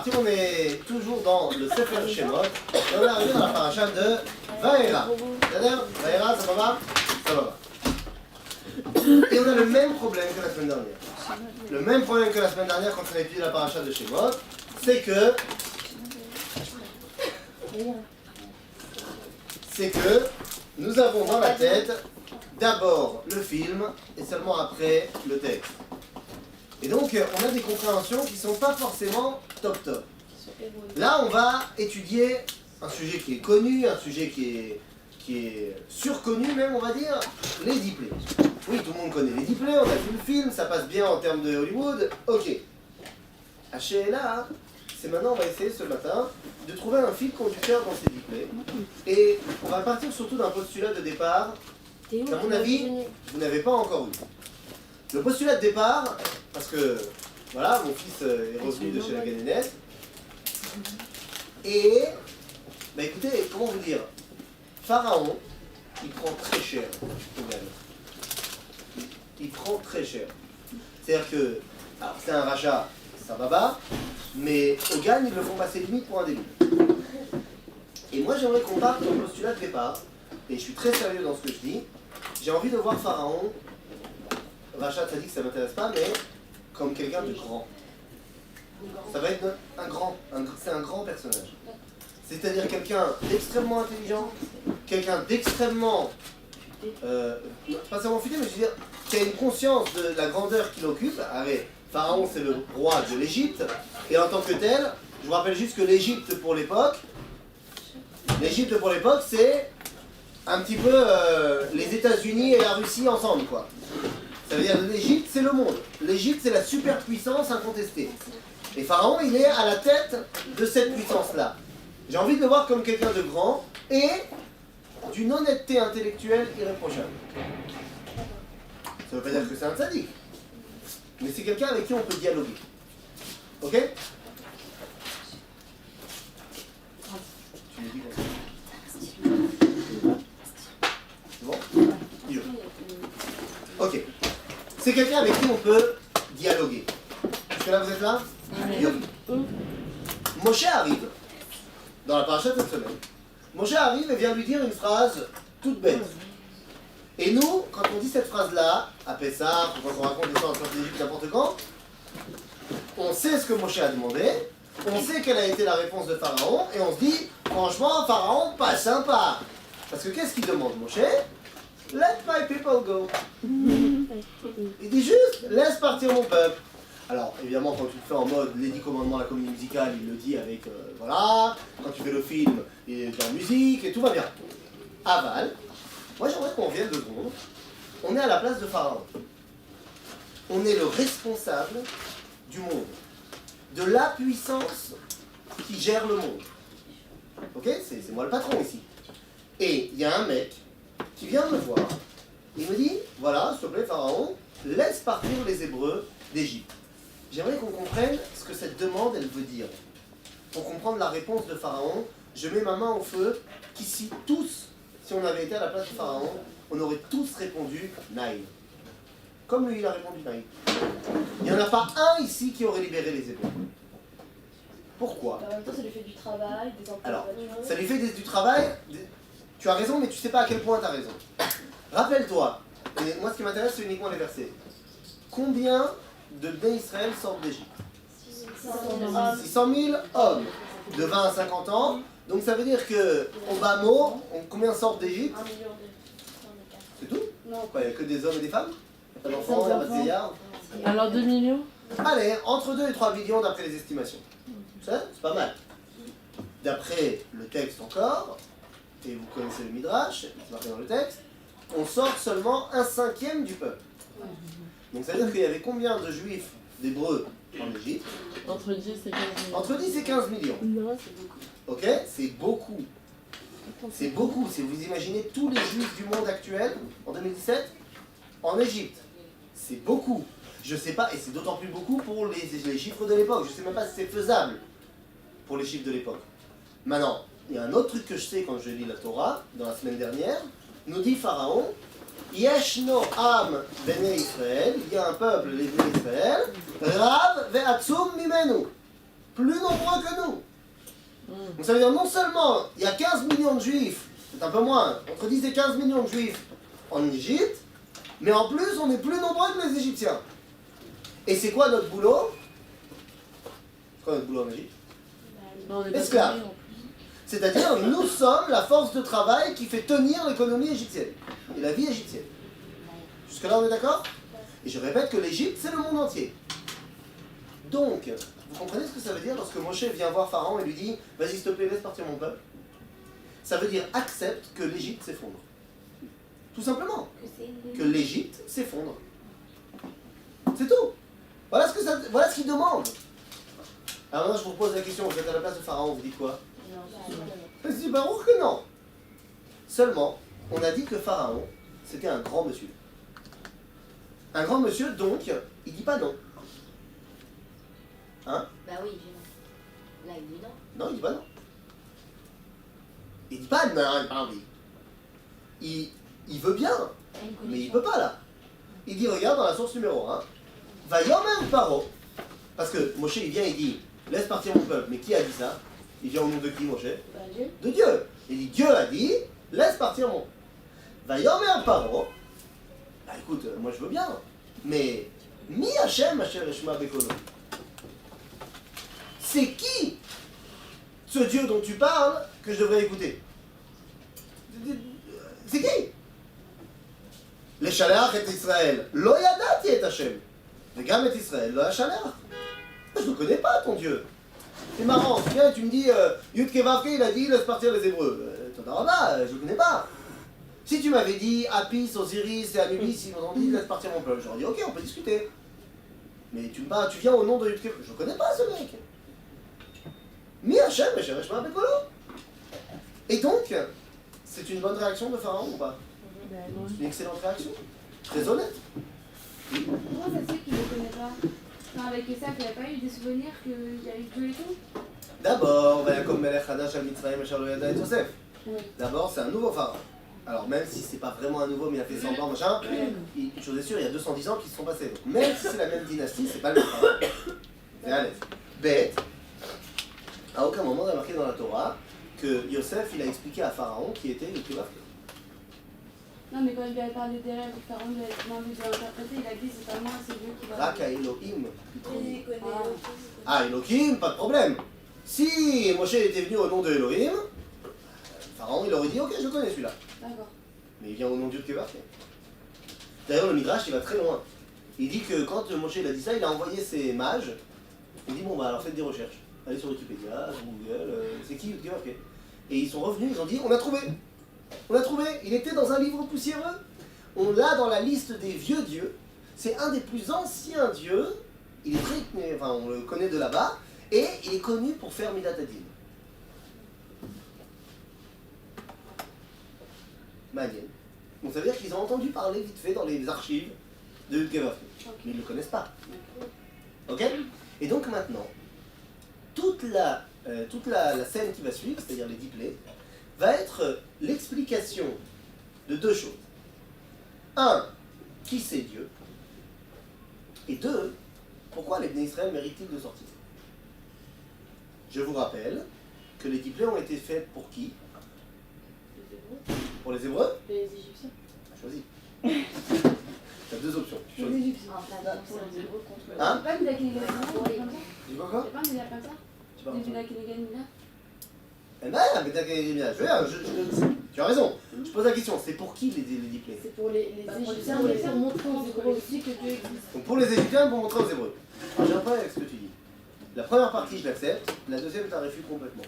parti, on est toujours dans le Sefer Shemot, et on est arrivé dans la paracha de Vaera. C'est-à-dire, Vaera, ça va? Ça va. Et on a le même problème que la semaine dernière. Le même problème que la semaine dernière quand on a étudié la paracha de Shemot, c'est que nous avons dans la tête d'abord le film et seulement après le texte. Et donc on a des compréhensions qui ne sont pas forcément top. Là on va étudier un sujet qui est connu, un sujet qui est surconnu même on va dire, les 10 plaies. Oui, tout le monde connaît les 10 plaies, on a vu le film, ça passe bien en termes de Hollywood, ok. Là, c'est maintenant on va essayer ce matin de trouver un fil conducteur dans ces 10 plaies. Et on va partir surtout d'un postulat de départ qu'à mon avis, vous n'avez pas encore eu. Le postulat de départ, parce que voilà, mon fils est revenu de chez la Galinette. Et, bah écoutez, comment vous dire, Pharaon, il prend très cher au Galinette. Il prend très cher. C'est-à-dire que, alors c'est un rachat, ça va bas, mais au Gan, ils le font passer limite pour un début. Et moi j'aimerais qu'on parte au postulat de départ, et je suis très sérieux dans ce que je dis, j'ai envie de voir Pharaon, Rachat ça dit que ça ne m'intéresse pas, mais comme quelqu'un de grand. Ça va être c'est un grand personnage. C'est-à-dire quelqu'un d'extrêmement intelligent, quelqu'un d'extrêmement, pas seulement fidèle, mais je veux dire, qui a une conscience de la grandeur qu'il occupe. Allez, Pharaon c'est le roi de l'Égypte, et en tant que tel, je vous rappelle juste que l'Égypte pour l'époque, c'est un petit peu les États-Unis et la Russie ensemble, quoi. Ça veut dire l'Égypte, c'est le monde. L'Égypte, c'est la superpuissance incontestée. Et Pharaon, il est à la tête de cette puissance-là. J'ai envie de le voir comme quelqu'un de grand et d'une honnêteté intellectuelle irréprochable. Ça ne veut pas dire que c'est un sadique, mais c'est quelqu'un avec qui on peut dialoguer. Ok? Tu me dis quoi? C'est bon? Dis-le. Ok. C'est quelqu'un avec qui on peut dialoguer. Est-ce que là vous êtes là? Oui. Moshe arrive, dans la paracha de cette semaine. Moshe arrive et vient lui dire une phrase toute bête. Et nous, quand on dit cette phrase-là, à Pessah, quand on raconte l'histoire de sortie d'Égypte n'importe quand, on sait ce que Moshe a demandé, on sait quelle a été la réponse de Pharaon, et on se dit, franchement, Pharaon, pas sympa. Parce que qu'est-ce qu'il demande, Moshe? Let my people go. Il dit juste, laisse partir mon peuple. Alors, évidemment, quand tu le fais en mode les 10 commandements, la comédie musicale, il le dit avec, voilà. Quand tu fais le film, il est en musique, et tout va bien. Aval, moi j'aimerais qu'on revienne 2 secondes. On est à la place de Pharaon. On est le responsable du monde. De la puissance qui gère le monde. Ok? C'est moi le patron ici. Et il y a un mec qui vient me voir, il me dit, voilà, s'il te plaît Pharaon, laisse partir les Hébreux d'Égypte. J'aimerais qu'on comprenne ce que cette demande, elle veut dire. Pour comprendre la réponse de Pharaon, je mets ma main au feu, qu'ici tous, si on avait été à la place de Pharaon, on aurait tous répondu Naïm. Comme lui, il a répondu Naïm. Il n'y en a pas un ici qui aurait libéré les Hébreux. Pourquoi? En même temps, ça lui fait du travail, des emplois. Alors, ça lui fait du travail. Tu as raison, mais tu ne sais pas à quel point tu as raison. Rappelle-toi, et moi ce qui m'intéresse c'est uniquement les versets. Combien de Bnei Israël sortent d'Égypte? 600 000 hommes de 20 à 50 ans. Donc ça veut dire que, au bas mot, combien sortent d'Égypte? 1 million. C'est tout? Non. Il n'y a que des hommes et des femmes? Pas d'enfants, il n'y a pas de vieillards? Alors 2 millions? Allez, entre 2 et 3 millions d'après les estimations. C'est pas mal. D'après le texte encore, et vous connaissez le Midrash, c'est marqué dans le texte, on sort seulement 1/5 du peuple. Donc ça veut dire qu'il y avait combien de juifs, d'hébreux en Égypte? Entre 10 et 15 millions. Entre 10 et 15 millions. Non, c'est beaucoup. Ok? C'est beaucoup. C'est beaucoup. Si vous imaginez tous les juifs du monde actuel, en 2017, en Égypte. C'est beaucoup. Je sais pas, et c'est d'autant plus beaucoup pour les chiffres de l'époque. Je sais même pas si c'est faisable pour les chiffres de l'époque. Maintenant, il y a un autre truc que je sais quand je lis la Torah, dans la semaine dernière, nous dit Pharaon, Yeshno Am Bnei Israël, il y a un peuple, les Bnei Israël, Rav ve'atzum mimenu. plus nombreux que nous. Donc ça veut dire non seulement il y a 15 millions de juifs, c'est un peu moins, entre 10 et 15 millions de juifs en Égypte, mais en plus on est plus nombreux que les Égyptiens. Et c'est quoi notre boulot? C'est quoi notre boulot en Égypte? Non, on est pas Esclaves. payés, en plus. C'est-à-dire nous sommes la force de travail qui fait tenir l'économie égyptienne et la vie égyptienne. Jusque-là on est d'accord? Et je répète que l'Égypte c'est le monde entier. Donc, vous comprenez ce que ça veut dire lorsque Moshe vient voir Pharaon et lui dit « Vas-y, s'il te plaît, laisse partir mon peuple » Ça veut dire accepte que l'Égypte s'effondre. Tout simplement. Que l'Égypte s'effondre. C'est tout. Voilà ce qu'il demande. Alors maintenant, je vous pose la question, vous êtes à la place de Pharaon, vous dites quoi? Je dis Baruch que non. Seulement, on a dit que Pharaon, c'était un grand monsieur. Un grand monsieur, donc, il dit pas non. Hein? Bah oui, j'ai... Là, il dit non. Non, il dit pas non. Il dit pas non, il dit pas oui. Il veut bien, mais il peut pas là. Il dit, regarde dans la source numéro 1, va yomer paro, parce que Moshe il vient et dit, laisse partir mon peuple, mais qui a dit ça? Il vient au nom de qui Moshe? De Dieu. Il dit, Dieu a dit, laisse partir mon. Va yomer paro, bah écoute, moi je veux bien, mais mi Hachem Asher Eshma Bekolo. C'est qui ce Dieu dont tu parles que je devrais écouter? C'est qui? Les Shalach et Israël. Lo yadati et Hashem. Les Gam et Israël. Lo Shalach. Je ne connais pas ton Dieu. C'est marrant. Tu viens et tu me dis Yud Kevavke, il a dit laisse partir les Hébreux. Je ne connais pas. Si tu m'avais dit Apis, Osiris et Anubis, ils m'ont dit laisse partir mon peuple, j'aurais dit ok, on peut discuter. Mais tu viens au nom de Yud Kevavke. Je ne connais pas ce mec. Mi Hachem, Asher Eshma Bekolo. Et donc, c'est une bonne réaction de Pharaon ou pas? C'est une excellente réaction. Très honnête. Comment ça se fait qu'il ne le connaît pas? Enfin, avec ça, il n'y a pas eu des souvenirs qu'il y a eu Dieu et tout? D'abord, Vayakom Melech Hadash al Mitzrayim Asher lo yada et Yosef. D'abord, c'est un nouveau pharaon. Alors, même si c'est pas vraiment un nouveau, mais il a fait semblant, machin, une chose est sûre, il y a 210 ans qui se sont passés. Donc, même si c'est la même dynastie, c'est pas le même pharaon. C'est à l'aise. Bête. À aucun moment, on a marqué dans la Torah que Yosef, il a expliqué à Pharaon qui était le Kevavke. Non, mais quand il a parlé des rêves, Pharaon lui a demandé de l'interpréter, il a dit c'est pas moi, c'est Dieu qui va. Raka Elohim. Il connaît Ah, Elohim, pas de problème. Si Moshe était venu au nom de Elohim, Pharaon, il aurait dit ok, je connais celui-là. D'accord. Mais il vient au nom de Dieu de Kevavke. D'ailleurs, le Midrash, il va très loin. Il dit que quand Moshe il a dit ça, il a envoyé ses mages. Il dit bon, bah alors faites des recherches. Allez sur Wikipédia, sur Google, c'est qui Yud Kevavke? Et ils sont revenus, ils ont dit on a trouvé. On l'a trouvé, il était dans un livre poussiéreux. On l'a dans la liste des vieux dieux. C'est un des plus anciens dieux. Il est très, enfin, on le connaît de là-bas. Et il est connu pour faire Midat Hadin. Maniel. Donc ça veut dire qu'ils ont entendu parler vite fait dans les archives de Yud Kevavke. Mais ils ne le connaissent pas. Ok? Et donc maintenant, toute la scène qui va suivre, c'est-à-dire les 10 plaies, va être l'explication de deux choses. Un, qui c'est Dieu? Et deux, pourquoi les Bnei Israël méritent-ils de sortir? Je vous rappelle que les 10 plaies ont été faites pour qui? Pour les Hébreux? Les Égyptiens. Choisis. Tu as deux options. Tu Les choisis. Égyptiens. Pour les Hébreux contre Hein? C'est pas Mida Kenegan comme ça? Tu vois quoi? C'est pas un délire comme ça? Tu vas Des Mida Kenegan Mida? Eh ben, mais t'as tu as raison. Je pose la question, c'est pour qui les 10 plaies? C'est pour les Bah, pour les Égyptiens, Hébreux, pour montrer aux pour Hébreux. aussi que Dieu existe. Donc pour les Égyptiens, pour montrer aux Hébreux. Alors j'ai un problème avec ce que tu dis. La première partie, je l'accepte. La deuxième, je la réfute complètement.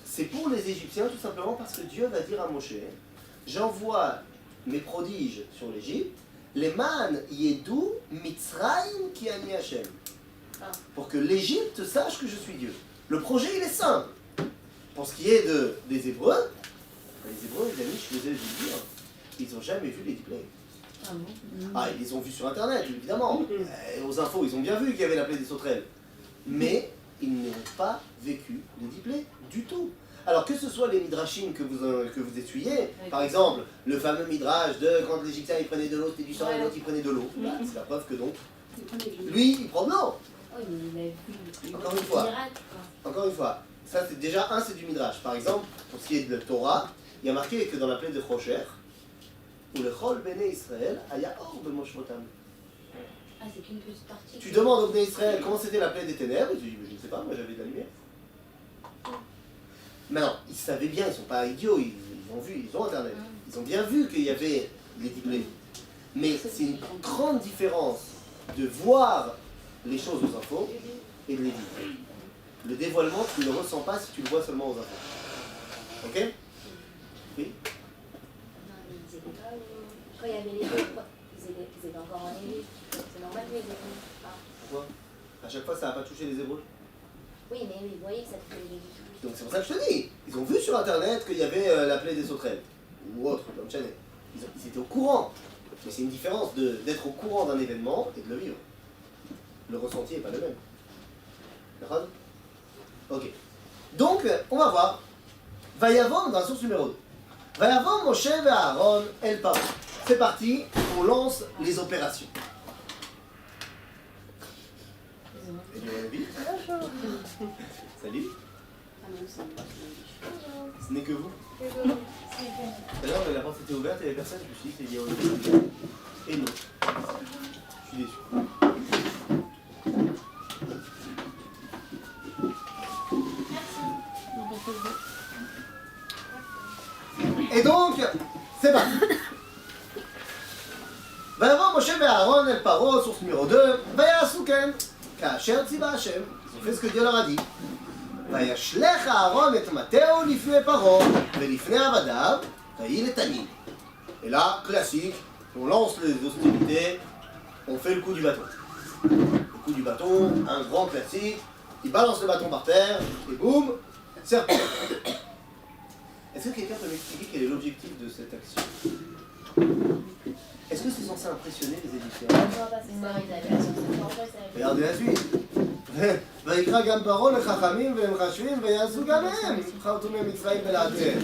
C'est pour les Égyptiens, tout simplement parce que Dieu va dire à Moshe, j'envoie mes prodiges sur l'Égypte, les man yedou mitzrayim ki ani Hashem. Pour que l'Égypte sache que je suis Dieu. Le projet, il est simple. Pour ce qui est des Hébreux, les Hébreux, les amis, je suis désolé de vous le dire, ils n'ont jamais vu les 10 plaies. Ah bon? Ah, ils les ont vus sur internet, évidemment. Aux infos, ils ont bien vu qu'il y avait la plaie des sauterelles. Mais ils n'ont pas vécu les 10 plaies du tout. Alors que ce soit les midrashim que vous essuyez, par exemple, le fameux midrash de quand l'Égyptien il prenait de l'eau, c'était du sang, et l'autre il prenait de l'eau. Bah, c'est la preuve que donc, lui il prend de l'eau. Oui, mais il a vu. Encore une fois. Miracle, quoi. Encore une fois, ça c'est déjà c'est du Midrash. Par exemple, pour ce qui est de la Torah, il y a marqué que dans la plaie de Rocher, où le Chol Bene Israël, Aya Or de Moshvotam. Ah, c'est qu'une petite partie. Tu demandes au Bene Israël comment c'était la plaie des ténèbres, et tu dis, mais je ne sais pas, moi j'avais de la lumière. Maintenant, ils savaient bien, ils ne sont pas idiots, ils ont vu, ils ont internet. Ils ont bien vu qu'il y avait les 10 plaies. Mais c'est une grande différence de voir les choses aux infos et de les vivre. Le dévoilement, tu ne le ressens pas si tu le vois seulement aux infos. Ok? Oui? Non, mais ils étaient pas. Quand il y avait les deux, ils étaient encore en Égypte. C'est normal que les Hébreux. Pourquoi? À chaque fois, ça n'a pas touché les Hébreux. Oui, mais ils voyaient que ça touchait les Hébreux. Donc c'est pour ça que je te dis. Ils ont vu sur internet qu'il y avait la plaie des sauterelles. Ou autre, comme Chanel. Ils étaient au courant. Mais c'est une différence d'être au courant d'un événement et de le vivre. Le ressenti n'est pas le même. D'accord? Ok. Donc, on va voir. Vayavom dans la source numéro 2. Vayavom Moshe et Aaron El Paro. C'est parti, on lance les opérations. Et du vite. Salut. Ce n'est que vous. D'ailleurs, la porte était ouverte et il n'y avait personne. Je me suis dit qu'il y a et non. Je suis déçu. Et donc, c'est parti. Vayavom Moshe et Aaron El Paro, source numéro 2. Vayasu ken, כאשר ציווה השם. Ils ont fait ce que Dieu leur a dit. וישלך אהרון את מטהו לפני פרעה ולפני עבדיו, ויהי לתנין. Et là, classique, on lance les hostilités, on fait le coup du bâton. Le coup du bâton, un grand classique, il balance le bâton par terre, et boum, serpent. Est-ce que quelqu'un peut m'expliquer quel est l'objectif de cette action? Est-ce que c'est censé impressionner les Égyptiens? Regardez la suite. ויקרא גם פרעה לחכמים והם חשבים ויעשו גם הם חרטומי מצרים בלעדיהם.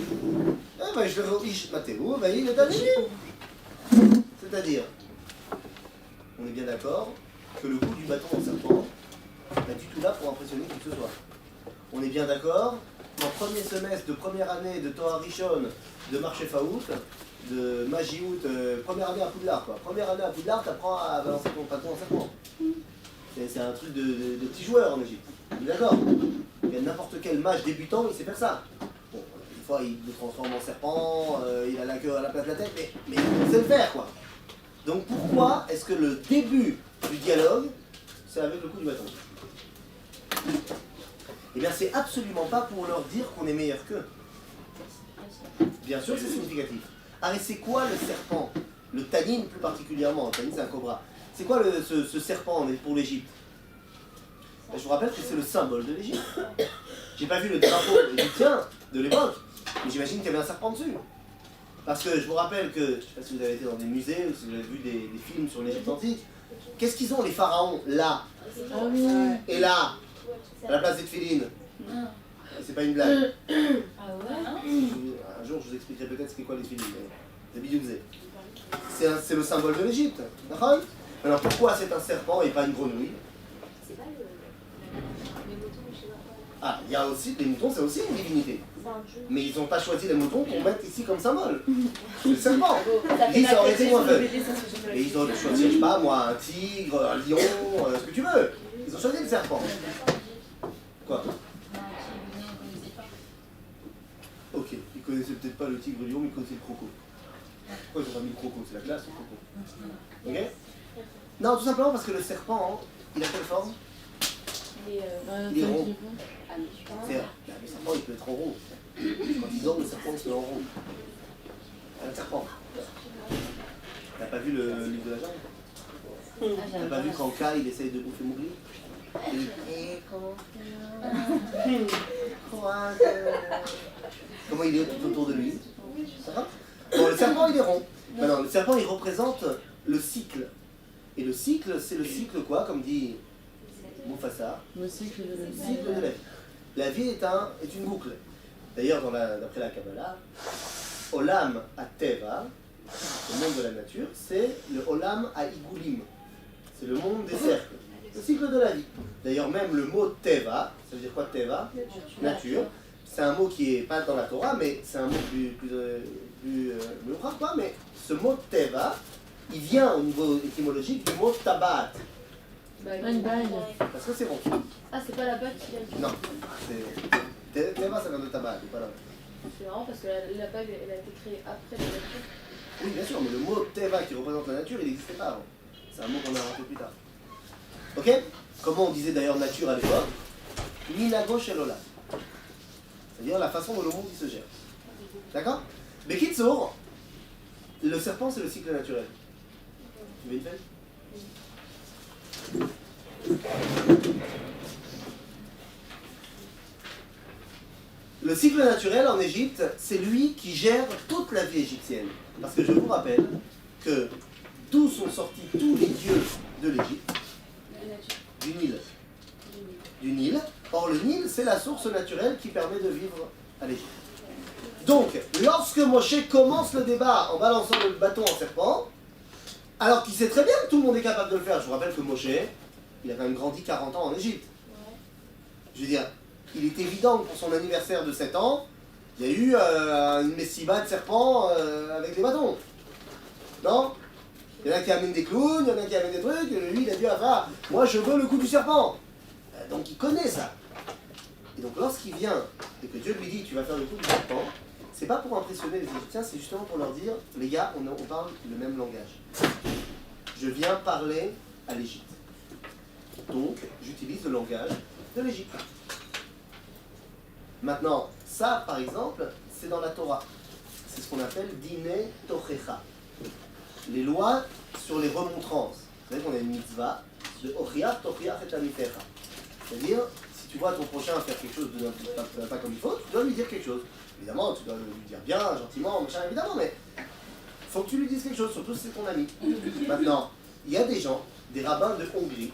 וישלחו איש מטהו ויהי לתנינים. C'est-à-dire, on est bien d'accord que le coup du bâton au serpent n'est pas du tout là pour impressionner qui que ce soit. On est bien d'accord qu'en premier semestre de première année de Torah Rishon, de Marché Faout, de Magiout, première année à Poudlard quoi. Première année à Poudlard, t'apprends à balancer ton bâton en serpent. C'est un truc de petits joueurs en Égypte. D'accord? N'importe quel mage débutant, il sait faire ça. Bon, une fois, il le transforme en serpent, il a la queue à la place de la tête, mais il sait le faire, quoi. Donc pourquoi est-ce que le début du dialogue, c'est avec le coup du bâton? Eh bien, c'est absolument pas pour leur dire qu'on est meilleur qu'eux. Bien sûr que c'est significatif. Ah, mais c'est quoi le serpent? Le tannin plus particulièrement, le tannin c'est un cobra. C'est quoi ce serpent pour l'Égypte? Je vous rappelle que c'est le symbole de l'Égypte. J'ai pas vu le drapeau égyptien de l'époque, mais j'imagine qu'il y avait un serpent dessus. Parce que je vous rappelle que, je sais pas si vous avez été dans des musées ou si vous avez vu des films sur l'Égypte antique, qu'est-ce qu'ils ont les pharaons là et là, à la place des tefilines? C'est pas une blague. Ah ouais? Un jour je vous expliquerai peut-être ce qu'est quoi les tefilines. C'est bidouzé. C'est le symbole de l'Égypte. D'accord? Alors pourquoi c'est un serpent et pas une grenouille? C'est pas les moutons, je sais pas. Ah, il y a aussi, les moutons c'est aussi une divinité. C'est un jeu. Mais ils n'ont pas choisi les moutons pour mettre ici comme symbole. C'est le serpent. Ils disent ça aurait été moins fun. Et ils ont choisi, je sais pas moi, un tigre, un lion, ce que tu veux. Ils ont choisi le serpent. Quoi? Ok, ils connaissaient peut-être pas le tigre, le lion, mais ils connaissaient le croco. Pourquoi ils ont pas mis le croco? C'est la classe, le croco. Ok? Non, tout simplement parce que le serpent, il a quelle forme? Il est rond. C'est le serpent, il peut être en rond. Quand ils dorment, le serpent se met en rond. Un serpent. T'as pas vu le livre de la jungle? T'as pas vu quand Kai il essaye de bouffer Mowgli? Comment il est tout autour de lui? Ça va? Bon, le serpent il est rond. Maintenant, le serpent il représente le cycle. Et le cycle, c'est le cycle quoi, comme dit Mufasa? Le cycle de la vie. La vie est une boucle. D'ailleurs, d'après la Kabbalah, Olam HaTeva, le monde de la nature, c'est le Olam HaIgulim. C'est le monde des cercles. Le cycle de la vie. D'ailleurs, même le mot Teva, ça veut dire quoi Teva? Nature. C'est un mot qui est pas dans la Torah, mais c'est un mot plus quoi, mais ce mot Teva, il vient au niveau étymologique du mot Tabat. Une bague. Parce que c'est bon. Ah, c'est pas la bague qui vient du. Non. Teva, ça vient de Tabat, pas là. C'est marrant parce que la bague, elle a été créée après la nature. Oui, bien sûr, mais le mot Teva qui représente la nature, il n'existait pas avant. C'est un mot qu'on a inventé plus tard. Ok? Comment on disait d'ailleurs nature à l'époque? Minago shelola. C'est-à-dire la façon dont le monde il se gère. D'accord? Mais Kitsour, le serpent c'est le cycle naturel. Tu veux une feuille? Le cycle naturel en Égypte, c'est lui qui gère toute la vie égyptienne. Parce que je vous rappelle que d'où sont sortis tous les dieux de l'Égypte? Du Nil. Du Nil. Or le Nil, c'est la source naturelle qui permet de vivre à l'Égypte. Donc, lorsque Moshe commence le débat en balançant le bâton en serpent, alors qu'il sait très bien que tout le monde est capable de le faire, je vous rappelle que Moshe, il a quand même grandi 40 ans en Égypte. Je veux dire, il est évident que pour son anniversaire de 7 ans, il y a eu une messiba de serpents avec des bâtons. Non? Il y en a qui amènent des clowns, il y en a qui amènent des trucs, lui il a dit ah, moi je veux le coup du serpent. Donc il connaît ça. Et donc lorsqu'il vient et que Dieu lui dit tu vas faire le coup du serpent, c'est pas pour impressionner les Égyptiens, c'est justement pour leur dire les gars, on parle le même langage. Je viens parler à l'Égypte. Donc j'utilise le langage de l'Égypte. Maintenant, ça par exemple, c'est dans la Torah. C'est ce qu'on appelle Dine Tochecha. Les lois sur les remontrances. Vous savez qu'on a une mitzvah de Ochiach, Tochiach et Tamitecha. C'est-à-dire, si tu vois ton prochain faire quelque chose de pas comme il faut, tu dois lui dire quelque chose. Évidemment, tu dois lui dire bien, gentiment, machin, évidemment, mais il faut que tu lui dises quelque chose, surtout si c'est ton ami. Maintenant, il y a des gens, des rabbins de Hongrie,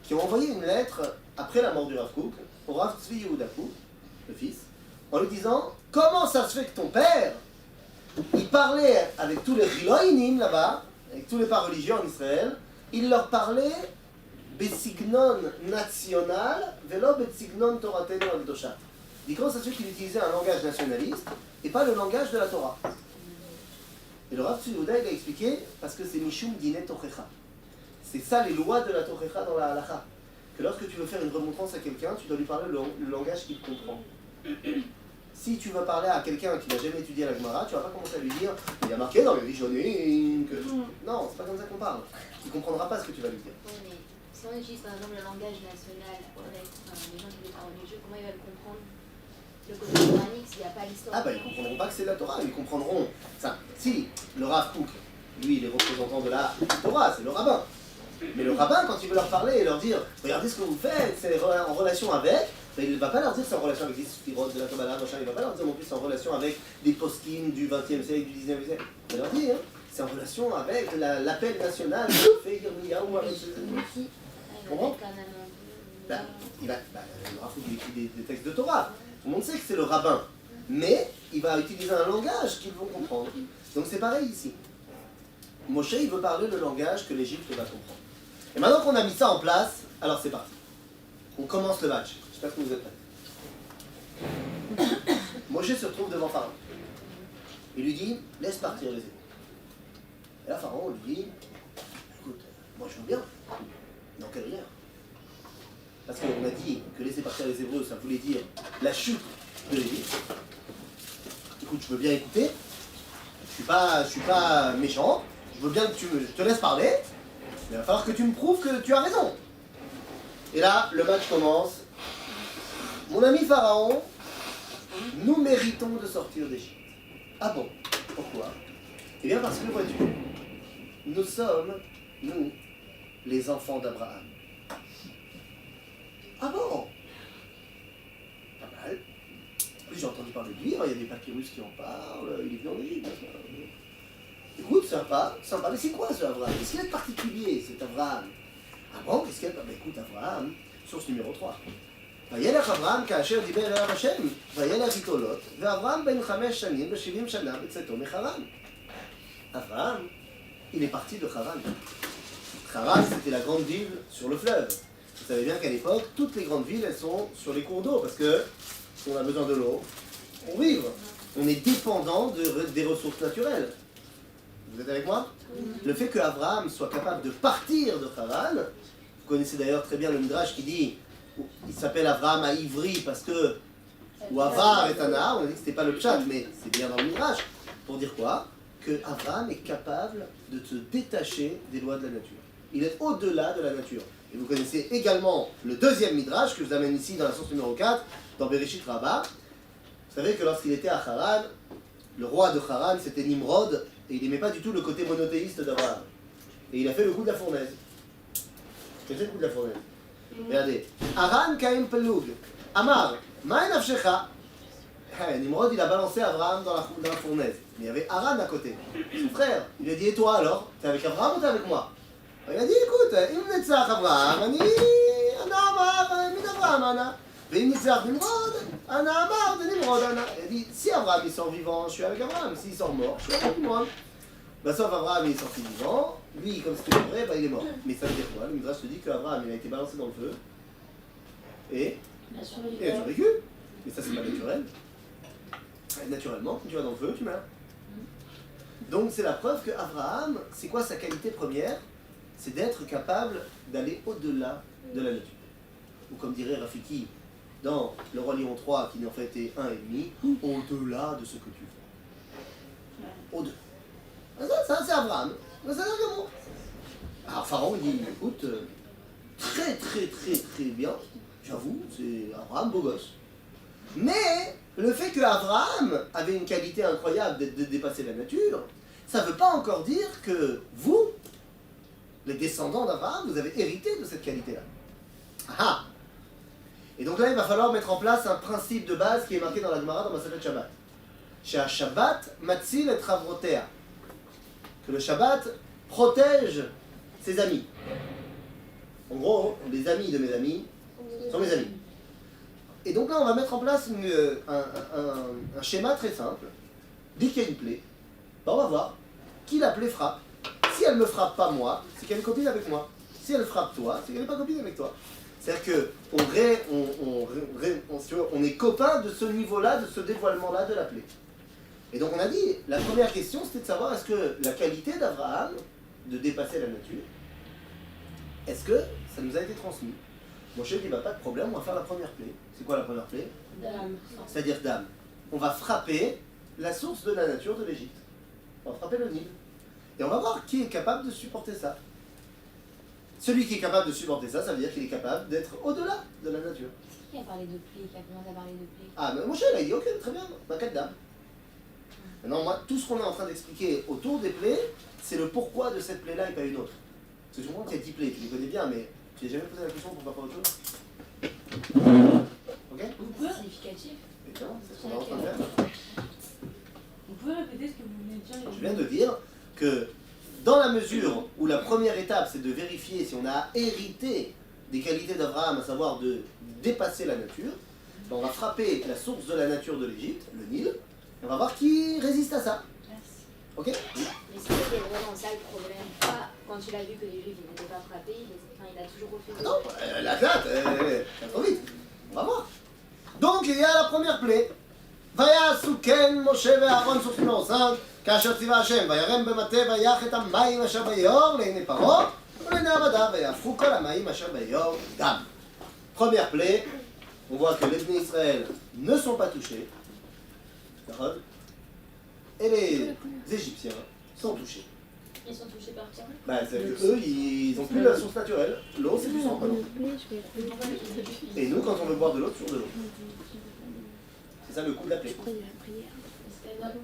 qui ont envoyé une lettre après la mort du Rav Kook au Rav Tzvi Yehuda Kook, le fils, en lui disant « Comment ça se fait que ton père, il parlait avec tous les Riloïnim là-bas, avec tous les pas religieux en Israël, il leur parlait Besignon national, velo Besignon Toratenu Akdosha. » Il dit comment ça se fait qu'il utilisait un langage nationaliste et pas le langage de la Torah. Et le Rav Tzvi Yehuda il a expliqué parce que c'est Mishum Dine Tochecha. C'est ça les lois de la Tochecha dans la Halacha. Que lorsque tu veux faire une remontrance à quelqu'un, tu dois lui parler le langage qu'il comprend. Si tu veux parler à quelqu'un qui n'a jamais étudié la Gemara, tu vas pas commencer à lui dire il y a marqué dans le Rishonim que... Non, c'est pas comme ça qu'on parle. Il comprendra pas ce que tu vas lui dire. Oui, mais si on utilise par exemple le langage national avec les gens qui ne sont pas religieux, comment ils veulent comprendre le côté coranique s'il n'y a pas l'histoire? Ah bah ils comprendront pas que c'est de la Torah, ils comprendront. Ça, si le Rav Kook, lui il est représentant de la Torah, c'est le rabbin. Mais le rabbin, quand il veut leur parler et leur dire regardez ce que vous faites, c'est en relation avec, ben, il ne va pas leur dire c'est en relation avec les sphirotes de la Kabbalah, machin, il ne va pas leur dire non plus c'est en relation avec des poskim du 20e siècle, du 19e siècle. Il va leur dire c'est en relation avec l'appel national que fait Yirmiyahu avec ce. Comment le Rav Kook il écrit des textes de Torah. Tout le monde sait que c'est le rabbin. Mais il va utiliser un langage qu'ils vont comprendre. Donc c'est pareil ici. Moshe il veut parler le langage que l'Égypte va comprendre. Et maintenant qu'on a mis ça en place, alors c'est parti. On commence le match. J'espère que vous êtes prêts. Moshe se retrouve devant Pharaon. Il lui dit, laisse partir les Hébreux. Et là Pharaon lui dit, écoute, moi je veux bien. Dans quelle manière? Parce qu'on a dit que laisser partir les Hébreux, ça voulait dire la chute de l'Égypte. Écoute, je veux bien écouter. Je suis pas méchant. Je veux bien que je te laisse parler, mais il va falloir que tu me prouves que tu as raison. Et là, le match commence. Mon ami Pharaon, nous méritons de sortir d'Égypte. Ah bon? Pourquoi? Eh bien parce que, vois-tu, nous sommes, nous, les enfants d'Abraham. Ah bon? Pas mal. En plus, j'ai entendu parler de lui, il y a des papyrus qui en parlent, il est venu en Égypte. Écoute, sympa, mais c'est quoi ce Abraham? Qu'est-ce qu'il y a de particulier, cet Abraham? Ah bon, qu'est-ce qu'il y a de... Bah écoute, Abraham, source numéro 3. וילך אברהם כאשר דיבר אליו השם, וילך איתו לוט, ואברהם בן 5 שנים ו70 שנה בצאתו מחרן. Abraham, il est parti de Haran. Haran, c'était la grande ville sur le fleuve. Vous savez bien qu'à l'époque, toutes les grandes villes, elles sont sur les cours d'eau, parce que si on a besoin de l'eau, on vit. On est dépendant des ressources naturelles. Vous êtes avec moi? Le fait qu'Abraham soit capable de partir de Haran, vous connaissez d'ailleurs très bien le Midrash qui dit, il s'appelle Abraham à Ivry parce que, ou Avar est un art, on a dit que c'était pas le pshat, mais c'est bien dans le Midrash, pour dire quoi? Que Abraham est capable de se détacher des lois de la nature. Il est au-delà de la nature. Et vous connaissez également le deuxième Midrash que je vous amène ici dans la source numéro 4, dans Bereshit Rabbah. Vous savez que lorsqu'il était à Haran, le roi de Haran c'était Nimrod, et il n'aimait pas du tout le côté monothéiste d'Abraham. Et il a fait le coup de la fournaise. Qu'est-ce que c'est le coup de la fournaise? Regardez. Haran Kaim Pelug. Amar, Ma'en Avshecha. Nimrod il a balancé Abraham dans la fournaise. Mais il y avait Haran à côté, son frère. Il lui a dit, et toi alors? T'es avec Abraham ou t'es avec moi? Il a dit, écoute, אם נצח אברהם, אני אמר מן אברהם אנא, ואם ניצח נמרוד, אנא אמר דנמרוד אנא. Il a dit, si Abraham il sort vivant, je suis avec Abraham, s'il sort mort, je suis avec Nimrod. Bah sauf Abraham il est sorti vivant, lui comme c'était vrai, bah il est mort. Mais ça veut dire quoi? Le Midrash te dit qu'Abraham il a été balancé dans le feu, et il a survécu. Mais ça c'est pas naturel. Naturellement, quand tu vas dans le feu, tu meurs. Donc c'est la preuve que Abraham, c'est quoi sa qualité première? C'est d'être capable d'aller au-delà de la nature. Ou comme dirait Rafiki dans Le Roi Lion 3, qui en fait est 1,5, au-delà de ce que tu fais. Au-delà. Ça c'est Abraham. Ça c'est Abraham. Alors Pharaon il dit, écoute, très bien, j'avoue, c'est Abraham beau gosse. Mais le fait que Abraham avait une qualité incroyable de dépasser la nature, ça ne veut pas encore dire que vous, les descendants d'Abraham, vous avez hérité de cette qualité-là. Ah! Et donc là, il va falloir mettre en place un principe de base qui est marqué dans la Gemara dans Masechet Shabbat. Chez Shabbat, matzil et travrotea. Que le Shabbat protège ses amis. En gros, les amis de mes amis sont mes amis. Et donc là, on va mettre en place un schéma très simple. Dès qu'il y a une plaie, ben on va voir qui la plaie frappe. Si elle ne me frappe pas moi, c'est qu'elle est copine avec moi. Si elle frappe toi, c'est qu'elle n'est pas copine avec toi. C'est-à-dire qu'on est copains de ce niveau-là, de ce dévoilement-là de la plaie. Et donc on a dit, la première question c'était de savoir est-ce que la qualité d'Abraham de dépasser la nature, est-ce que ça nous a été transmis? Mon chef dit, bah, pas de problème, on va faire la première plaie. C'est quoi la première plaie? Dame. C'est-à-dire dame. On va frapper la source de la nature de l'Égypte. On va frapper le Nil. Et on va voir qui est capable de supporter ça. Celui qui est capable de supporter ça, ça veut dire qu'il est capable d'être au-delà de la nature. Qui a parlé de plaie, qui a commencé à parler de plaie? Ah, mais mon chef, il a dit, ok, très bien, bah, quatre dames. Maintenant, moi, tout ce qu'on est en train d'expliquer autour des plaies, c'est le pourquoi de cette plaie-là et pas une autre. Parce que je comprends qu'il y a 10 plaies, tu les connais bien, mais tu n'as jamais posé la question pour pas autre chose. Ok? C'est significatif. Évidemment, c'est ce qu'on est en train de faire. Vous pouvez répéter ce que vous venez de dire? Je viens de dire que dans la mesure où la première étape, c'est de vérifier si on a hérité des qualités d'Abraham, à savoir de dépasser la nature, on va frapper la source de la nature de l'Égypte, le Nil, et on va voir qui résiste à ça. Merci. Ok? Mais c'était vraiment ça le problème. Pas quand il a vu que les Juifs n'étaient pas frappés, il a toujours refusé. Non, la date, ça trop vite. On va voir. Donc il y a la première plaie. ויעשו כן משה ואהרון סוף numéro 5 כאשר ציווה השם וירם במטה ויח את המים אשר ביאור לעיני פרעה ולעיני עבדיו ויהפכו כל המים אשר ביאור דם. Première plaie, on voit que les Bnei Israël ne sont pas touchés. Et les Égyptiens sont touchés. Ils sont touchés par quoi? Bah, c'est-à-dire qu'eux, ils n'ont plus la source naturelle. L'eau, c'est du sang. Et nous, quand on veut boire de l'eau, toujours de l'eau. C'est ça le coup de la plaie.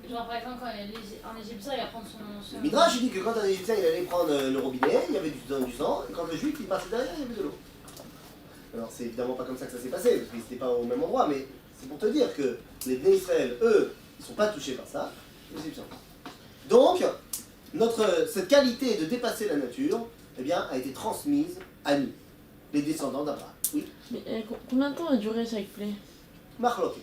Genre par exemple quand un Égyptien il va prendre son... Le Midrash il dit que quand un Égyptien il allait prendre le robinet, il y avait du sang, et quand le Juif il passait derrière, il y avait de l'eau. Alors c'est évidemment pas comme ça que ça s'est passé, parce qu'ils n'étaient pas au même endroit, mais c'est pour te dire que les Bnei Israël, eux, ils ne sont pas touchés par ça, les Égyptiens. Donc, cette qualité de dépasser la nature, eh bien, a été transmise à nous, les descendants d'Abraham. Oui. Mais combien de temps a duré cette plaie? Marloquet.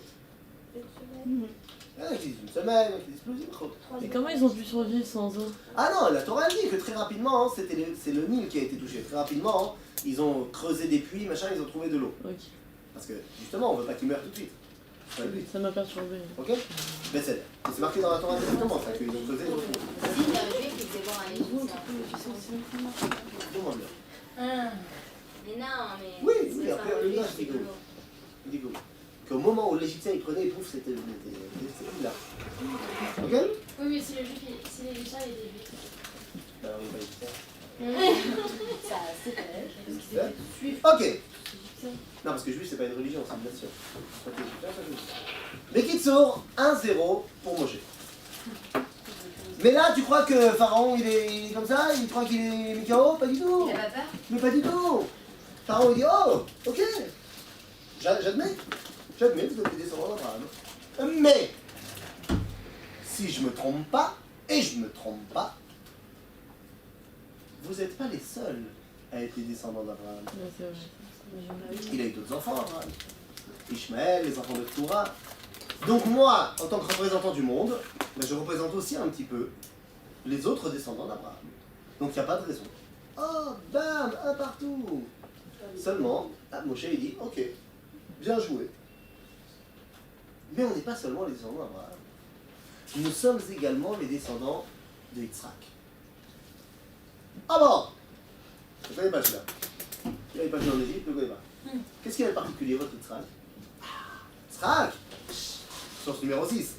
Ah, je dis une semaine, qui disent plus. Et comment ils ont pu survivre sans eau? Ah non, la Torah dit que très rapidement, hein, c'est le Nil qui a été touché. Très rapidement, hein, ils ont creusé des puits, machin, ils ont trouvé de l'eau. Ok, Parce que justement, on veut pas qu'ils meurent tout de suite. C'est pas le but. ça m'a perturbé. Ok? Mais c'est marqué dans la Torah directement, ça, qu'ils ont creusé, ils ont trouvé. Si, il y a un juif qui faisait voir un égyptien. Comment dire? Mais non, mais. Oui, c'est oui, pas après, un le juif, gars, c'est je dis que- Il dit que oui. Qu'au moment où l'Égyptien il prenait, pouf, c'était là. Ok? Oui, mais si le juif, si l'Égyptien il était juif. Ben, on est pas Égyptien. Ça, c'est vrai. Ok. Non, parce que juif, c'est pas une religion, c'est une nation. Pas que Égyptien, pas que Égyptien. Mais Kitsour, 1-0 pour Moshe. Mais là, tu crois que Pharaon, il est comme ça? Il croit qu'il est Mikao? Pas du tout. Il a pas peur? Mais pas du tout. Pharaon, il dit, oh, ok. J'admets, vous êtes des descendants d'Abraham. Mais, si je me trompe pas, et je me trompe pas, vous n'êtes pas les seuls à être des descendants d'Abraham. Ouais, c'est vrai. Il a eu d'autres enfants, Abraham. Ishmaël, les enfants de Toura. Donc moi, en tant que représentant du monde, ben, je représente aussi un petit peu les autres descendants d'Abraham. Donc il n'y a pas de raison. Oh, bam, un partout. Seulement, Moshe il dit, ok, bien joué. Mais on n'est pas seulement les descendants d'Abraham. Nous sommes également les descendants de Yitzhak. Ah bon? Je ne connais pas celui-là. Il n'est pas joué en Égypte, je ne le connais pas. Qu'est-ce qu'il y a de particulier, votre Yitzhak? Yitzhak, source numéro 6.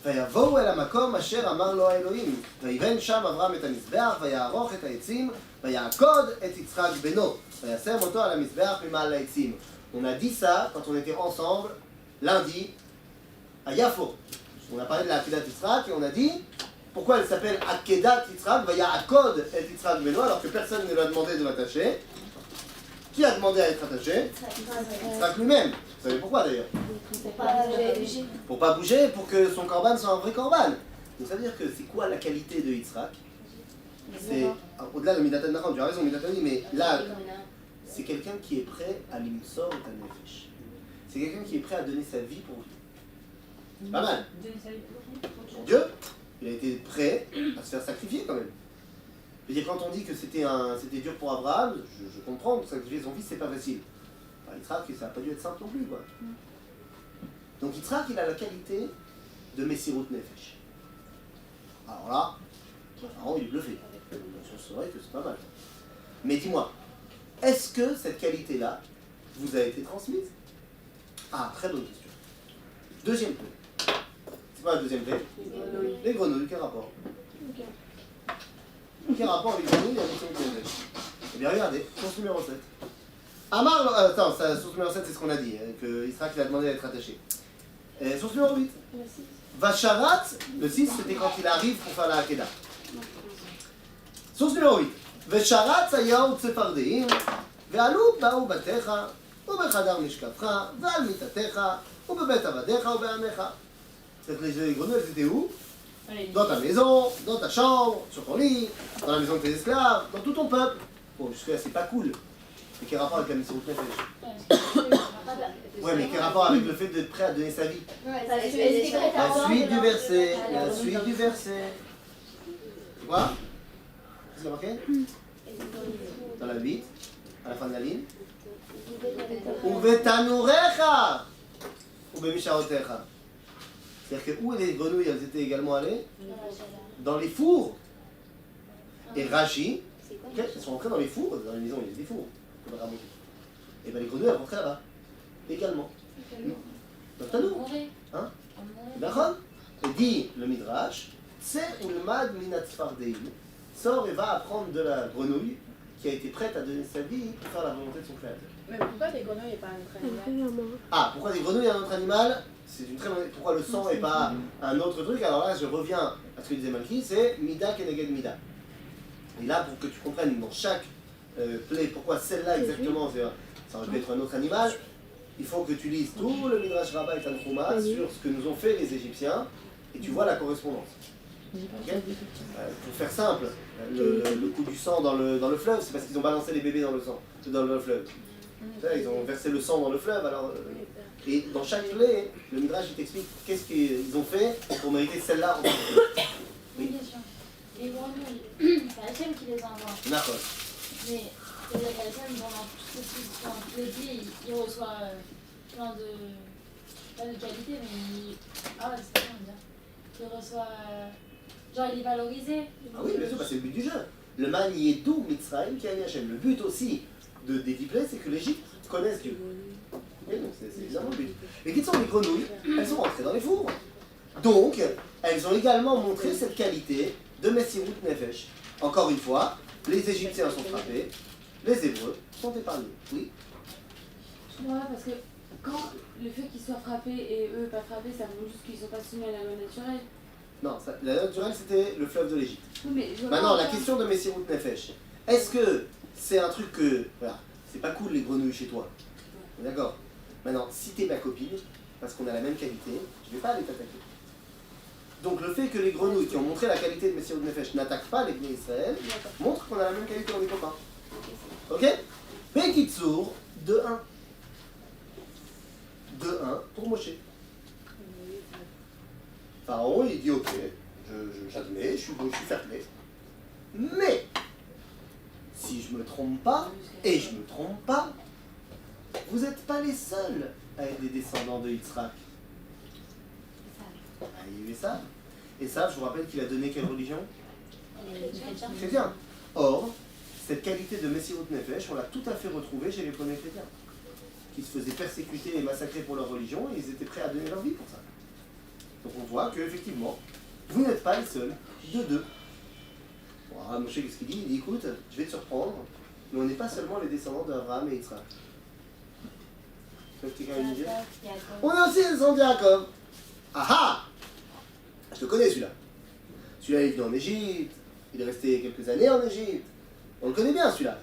ויבואו אל המקום אשר אמר לו האלוהים, ויבן שם אברהם את המזבח, ויערוך את העצים, ויעקוד את יצחק בנו, וישם אותו על המזבח ממעל העצים. On a dit ça quand on était ensemble lundi à Yafo. On a parlé de la Akedat Yitzhak et on a dit pourquoi elle s'appelle Akedat Yitzhak, ויעקוד את יצחק בנו, alors que personne ne lui a demandé de l'attacher. Qui a demandé à être attaché? Yitzhak lui-même. Vous savez pourquoi d'ailleurs? Pour pas bouger, pour que son korban soit un vrai korban. Donc ça veut dire que c'est quoi la qualité de Yitzhak? C'est au-delà de Midatan Nachon, tu as raison, Midatan, mais là, c'est quelqu'un qui est prêt à l'imsor et à nefesh. C'est quelqu'un qui est prêt à donner sa vie pour Dieu. C'est pas mal. Pour Dieu, il a été prêt à se faire sacrifier quand même. Je veux dire, quand on dit que c'était dur pour Abraham, je comprends que sacrifier son fils, c'est pas facile. Enfin, Yitzhak, ça n'a pas dû être simple non plus, quoi. Donc Yitzhak, il a la qualité de Messirut Nefesh. Alors là, Pharaon, il est bluffé. C'est vrai que c'est pas mal. Mais dis-moi, est-ce que cette qualité-là vous a été transmise? Ah, très bonne question. Deuxième clé. C'est quoi la deuxième clé? Les grenouilles, quel rapport? Quel rapport avec les grenouilles et avec Messirut Nefesh? Eh bien, regardez, source numéro 7. Amar, attends, source numéro 7, c'est ce qu'on a dit, que Yitzhak il a demandé d'être attaché. Source numéro 8. Vacharat, le 6, c'était quand il arrive pour faire la Hakeda. Source numéro 8. Vacharat, sayaw tsefardéim, ve'alu ba'u batecha, ובחדר משכבך, ועל מיטתך, ובבית עבדיך ובעמך. Les grenouilles, elles étaient où? Dans ta maison, dans ta chambre, sur ton lit, dans la maison de tes esclaves, dans tout ton peuple. Bon, jusque-là, c'est pas cool. Mais quel rapport avec la mission de Nefesh? Ouais, mais quel rapport avec le fait d'être prêt à donner sa vie? La suite du verset, la suite du verset. Tu vois? Qu'est-ce qu'il y a marqué? Dans la 8, à la fin de la ligne. Uvetanurecha ubemisharotecha. C'est-à-dire que où les grenouilles elles étaient également allées? Dans les fours. Et Rashi, elles sont entrées dans les fours, dans les maisons il y a des fours. Et bien les grenouilles elles rentraient là-bas. Également. Dans le Tanour. Hein? D'accord? Et dit le Midrash, c'est ulmad minat sfardeim. Sors et va apprendre de la grenouille qui a été prête à donner sa vie pour faire la volonté de son créateur. Mais pourquoi des grenouilles et pas un autre animal? Ah, pourquoi des grenouilles et un autre animal? C'est une très bonne... Pourquoi le sang et pas un autre truc? Alors là, je reviens à ce que disait Malki, c'est Mida Keneged Mida. Et là, pour que tu comprennes dans chaque plaie, pourquoi celle-là exactement, ça aurait pu être un autre animal, il faut que tu lises tout le Midrash Rabbah et Tanchuma sur ce que nous ont fait les Égyptiens, et tu vois la correspondance. Okay? Pour faire simple, le coup du sang dans le fleuve, c'est parce qu'ils ont balancé les bébés dans le sang, dans le fleuve. Ils ont versé le sang dans le fleuve, alors Et dans chaque plaie, le Midrash il t'explique qu'est-ce qu'ils ont fait pour mériter celle-là en particulier. Une question. Les grenouilles, c'est Hachem qui les envoie. D'accord. Mais c'est-à-dire qu'Hachem, pendant tous les pieds, il reçoit plein de. Pas de qualité, mais. Ah ouais, c'est pas comment dire. Il reçoit. Genre, il est valorisé. Ah oui, bien sûr, c'est le but du jeu. Le man y est d'où Mitzrayim qui a Hachem. Le but aussi des 10 plaies, c'est que l'Égypte connaisse Dieu. Et donc, c'est évidemment le but. Et qui sont les grenouilles? Elles sont rentrées dans les fours. Donc, elles ont également montré cette qualité de Messirut Nefesh. Encore une fois, les Égyptiens sont frappés, les Hébreux sont épargnés. Oui. Ouais, parce que quand le fait qu'ils soient frappés et eux pas frappés, ça montre juste qu'ils sont pas soumis à la loi naturelle. Non, la loi naturelle, c'était le fleuve de l'Égypte. Oui, mais je vois Maintenant, pas, la question de Messirut Nefesh. Est-ce que c'est un truc que... Voilà, c'est pas cool les grenouilles chez toi. D'accord. Maintenant, si t'es ma copine, parce qu'on a la même qualité, je vais pas aller t'attaquer. Donc le fait que les grenouilles qui ont montré la qualité de Messirut Nefesh n'attaquent pas les Bnei Israël, montre qu'on a la même qualité, on est copains. Ok? Bekitsour, 2-1. 2-1 pour Moshe. Pharaon, il dit ok, j'admets, je suis fair play. Mais, si je me trompe pas, et je me trompe pas, vous n'êtes pas les seuls à être des descendants de Yitzhak. Ah, il y a eu Esav. Esav, je vous rappelle qu'il a donné quelle religion? Chrétien. Or, cette qualité de Messirut Nefesh, on l'a tout à fait retrouvée chez les premiers chrétiens, qui se faisaient persécuter et massacrer pour leur religion, et ils étaient prêts à donner leur vie pour ça. Donc on voit qu'effectivement, vous n'êtes pas les seuls, de deux. Bon, Moshe, qu'est-ce qu'il dit? Il dit, écoute, je vais te surprendre, mais on n'est pas seulement les descendants d'Abraham et Yitzhak. Quelqu'un a une idée? On est aussi les descendants de Yaakov. Ah ah! Je te connais celui-là. Celui-là, il est venu en Égypte, il est resté quelques années en Égypte. On le connaît bien celui-là.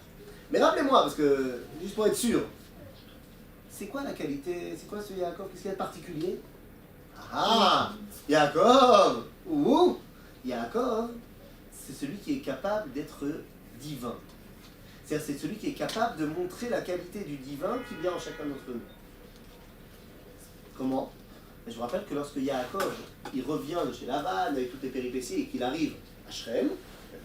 Mais rappelez-moi, parce que, juste pour être sûr, c'est quoi la qualité, c'est quoi ce Yaakov? Qu'est-ce qu'il y a de particulier? Ah! Yaakov! Ouh! Yaakov, c'est celui qui est capable d'être divin. C'est-à-dire, c'est celui qui est capable de montrer la qualité du divin qui vient en chacun d'entre nous. Comment? Je vous rappelle que lorsque Yaakov, il revient de chez Lavan avec toutes les péripéties et qu'il arrive à Shrem,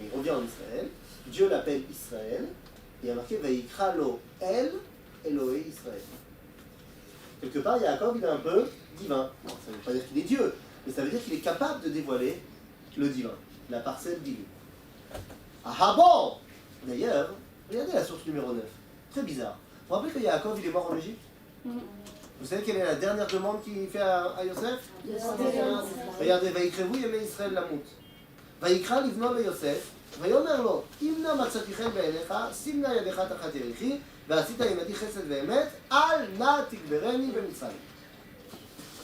il revient en Israël, Dieu l'appelle Israël, et il y a marqué Vayikra lo El Elohé Israël. Quelque part, Yaakov, il est un peu divin. Non, ça ne veut pas dire qu'il est Dieu, mais ça veut dire qu'il est capable de dévoiler le divin, la parcelle divine. Ah bon! D'ailleurs, regardez la source numéro 9. Très bizarre. Vous vous rappelez que Yaakov, il est mort en Égypte? Vous savez quelle est la dernière demande qu'il fait à Yosef? Regardez, Vaikrevu Yemei Israël Lamut. Vaikra livno le Yosef, Vayomer lo, Imna matzati chen be'enecha, Simna yadecha tachat yerichi, Ve'asita imati chesed ve'emet, Al na tikbereni be'Mitzrayim.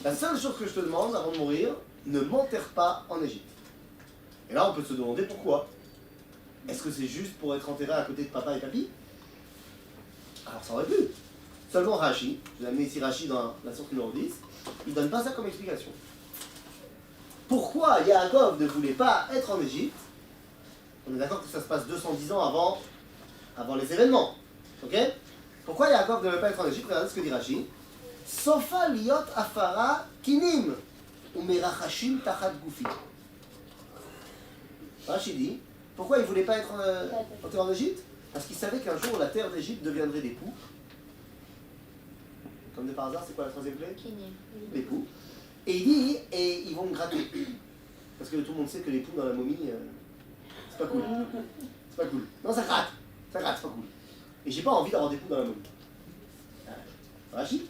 La seule chose que je te demande avant de mourir, ne m'enterre pas en Égypte. Et là, on peut se demander pourquoi. Est-ce que c'est juste pour être enterré à côté de papa et papi? Alors ça aurait pu. Seulement Rashi, je vous ai amené ici Rashi dans la source numéro 10, il ne donne pas ça comme explication. Pourquoi Yaakov ne voulait pas être en Égypte? On est d'accord que ça se passe 210 ans avant les événements. Ok? Pourquoi Yaakov ne veut pas être en Égypte? Regardez ce que dit Rashi. Sofa liot afara kinim umerachashim tachat gufi. Rashi dit, pourquoi il ne voulait pas être enterré en Égypte? Parce qu'il savait qu'un jour la terre d'Égypte deviendrait des poux. Comme de par hasard, c'est quoi la troisième plaie? Les poux. Et il dit, et ils vont me gratter. Parce que tout le monde sait que les poux dans la momie, c'est pas cool. C'est pas cool. Non, ça gratte. Ça gratte, c'est pas cool. Et j'ai pas envie d'avoir des poux dans la momie. Rachi?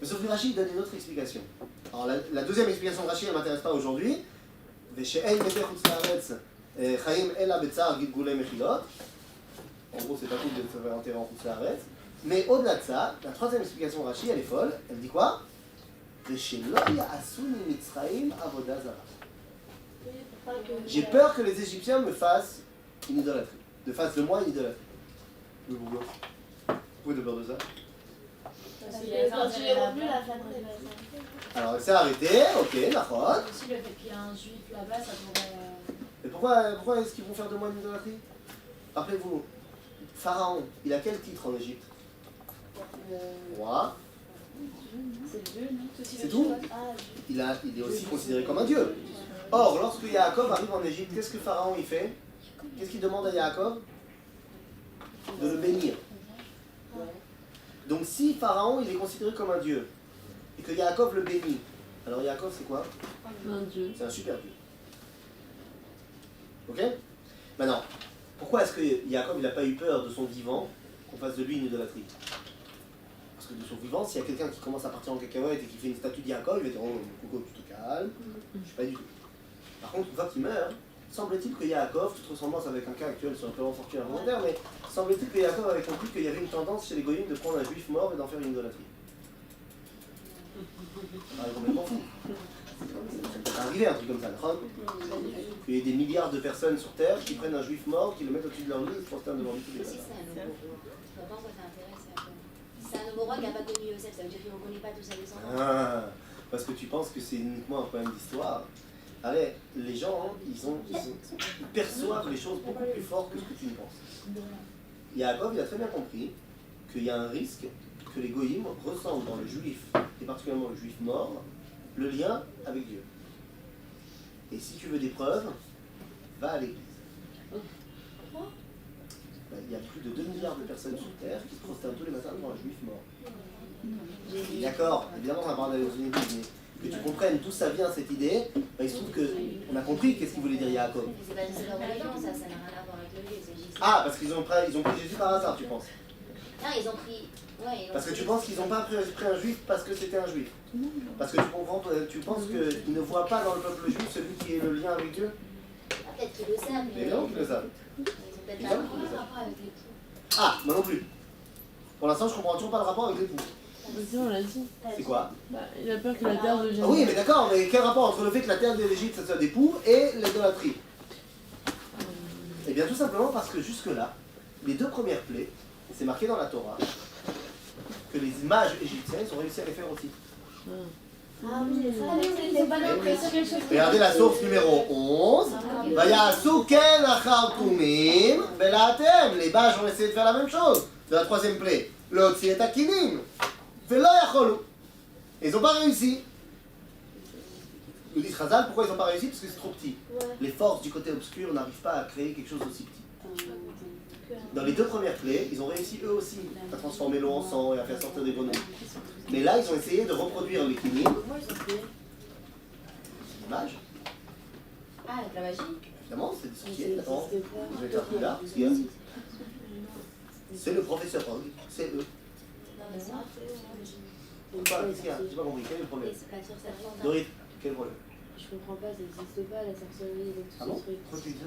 Mais sauf que Rachi donne une autre explication. Alors la deuxième explication de Rachi, elle ne m'intéresse pas aujourd'hui. Veshe'en mete chutz la'aretz, chaim ela betzar gilgulei mechilot. En gros, c'est pas cool de se faire enterrer en chutz la'aretz. Mais au-delà de ça, la troisième explication de Rashi, elle est folle. Elle dit quoi? J'ai peur que les Égyptiens me fassent une idolâtrie. De fassent de moi une idolâtrie. Mais pourquoi? Pourquoi de peur de ça? Parce Quand qu'il il y est a revenu, la femme de Alors, elle s'est arrêtée, ok, d'accord. aussi le fait qu'il y a un juif là-bas, ça pourrait. Et pourquoi est-ce qu'ils vont faire de moi une idolâtrie? Rappelez-vous, Pharaon, il a quel titre en Égypte? Roi. C'est le Dieu, non? C'est tout. Il est aussi considéré comme un dieu. Or, lorsque Yaakov arrive en Égypte, qu'est-ce que Pharaon il fait? Qu'est-ce qu'il demande à Yaakov? De le bénir. Donc si Pharaon il est considéré comme un dieu, et que Yaakov le bénit, alors Yaakov c'est quoi? Un dieu. C'est un super dieu. Ok? Maintenant, pourquoi est-ce que Yaakov n'a pas eu peur de son vivant qu'on fasse de lui une idolâtrie? Parce que de son vivant, s'il y a quelqu'un qui commence à partir en cacahuète et qui fait une statue de Yaakov, il va dire oh, Coco, tu te calmes, je suis pas du tout. Par contre, une fois qu'il meurt, semble-t-il que Yaakov, toute ressemblance avec un cas actuel sur un plan fortune involontaire, mais semble-t-il que Yaakov avait compris qu'il y avait une tendance chez les goyim de prendre un juif mort et d'en faire une idolâtrie. Ah, complètement fou. Ça peut arriver un truc comme ça, d'accord? Il y a des milliards de personnes sur Terre qui prennent un juif mort, qui le mettent au-dessus de leur lit et se prosternent devant lui tous les Aussi, matins. c'est un nouveau roi. Je vois pas pourquoi ça intéresse Yaakov. C'est un nouveau roi qui n'a pas connu Yosef, ça veut dire qu'il ne reconnaît pas tous sa descendance. Ah, parce que tu penses que c'est uniquement un problème d'histoire. Allez, les gens, ils perçoivent les choses beaucoup plus fort que ce que tu ne penses. Yaakov, il a très bien compris qu'il y a un risque que les goyim ressentent dans le juif, et particulièrement le juif mort, le lien avec Dieu. Et si tu veux des preuves, va à l'église. Ben, il y a plus de 2 milliards de personnes sur Terre qui se prosternent tous les matins devant un juif mort. D'accord, évidemment, on va parler d'aller dans une église, mais que tu comprennes d'où ça vient cette idée, ben, il se trouve qu'on a compris qu'est-ce qu'il voulait dire Yaakov. C'est pas religion, ça n'a rien à voir avec le Dieu, c'est égyptien. Ah, parce qu'ils ont pris Jésus par hasard, tu penses? Non, ils ont pris. Ouais, Parce que tu penses qu'ils n'ont pas pris un juif parce que c'était un juif. Parce que tu comprends, tu penses qu'ils ne voient pas dans le peuple juif celui qui est le lien avec Dieu. Ah, peut-être qu'ils le savent, mais. Mais non, qu'ils le savent. Ils ont peut-être Ils pas savent compris qu'ils le le savent. rapport avec les poux. Ah, moi non plus. Pour l'instant, je comprends toujours pas le rapport avec l'époux. Si, on l'a dit. C'est quoi? Bah, il a peur que la terre devienne. Ah oui, mais d'accord, mais quel rapport entre le fait que la terre de l'Égypte, ça soit des poux, et l'idolâtrie? Eh bien, tout simplement parce que jusque-là, les 2 premières plaies, c'est marqué dans la Torah, que les mages égyptiens, ils ont réussi à les faire aussi. Ah oui, c'est pas Eh oui. quelque chose. Regardez la source numéro 11. Vayasu ken achar tumim velatem. Les mages ont essayé de faire la même chose. De la 3e plaie. L'otzi et akinim. Velo yacholu. Ils n'ont pas réussi. Nous dit Chazal, pourquoi ils n'ont pas réussi? Parce que c'est trop petit. Les forces du côté obscur n'arrivent pas à créer quelque chose d'aussi petit. Dans les 2 premières plaies, ils ont réussi eux aussi à transformer l'eau en sang et à faire sortir des grenouilles. Mais là, ils ont essayé de reproduire les kinim. Comment ils ont fait? Les mages. Ah, avec la magie. Évidemment, c'est des sorciers, attends, je vais faire plus là, parce qu'il y a- c'est le professeur Hogg, c'est eux. Non, mais ça. Pourquoi? Qu'est-ce qu'il y a? J'ai pas compris, quel est le problème? C'est pas sûr, ça fait. Dorit, quel est le problème? Je comprends pas, ça n'existe pas la sorcellerie et tout Ah bon? ce truc. Pourquoi tu dis ça?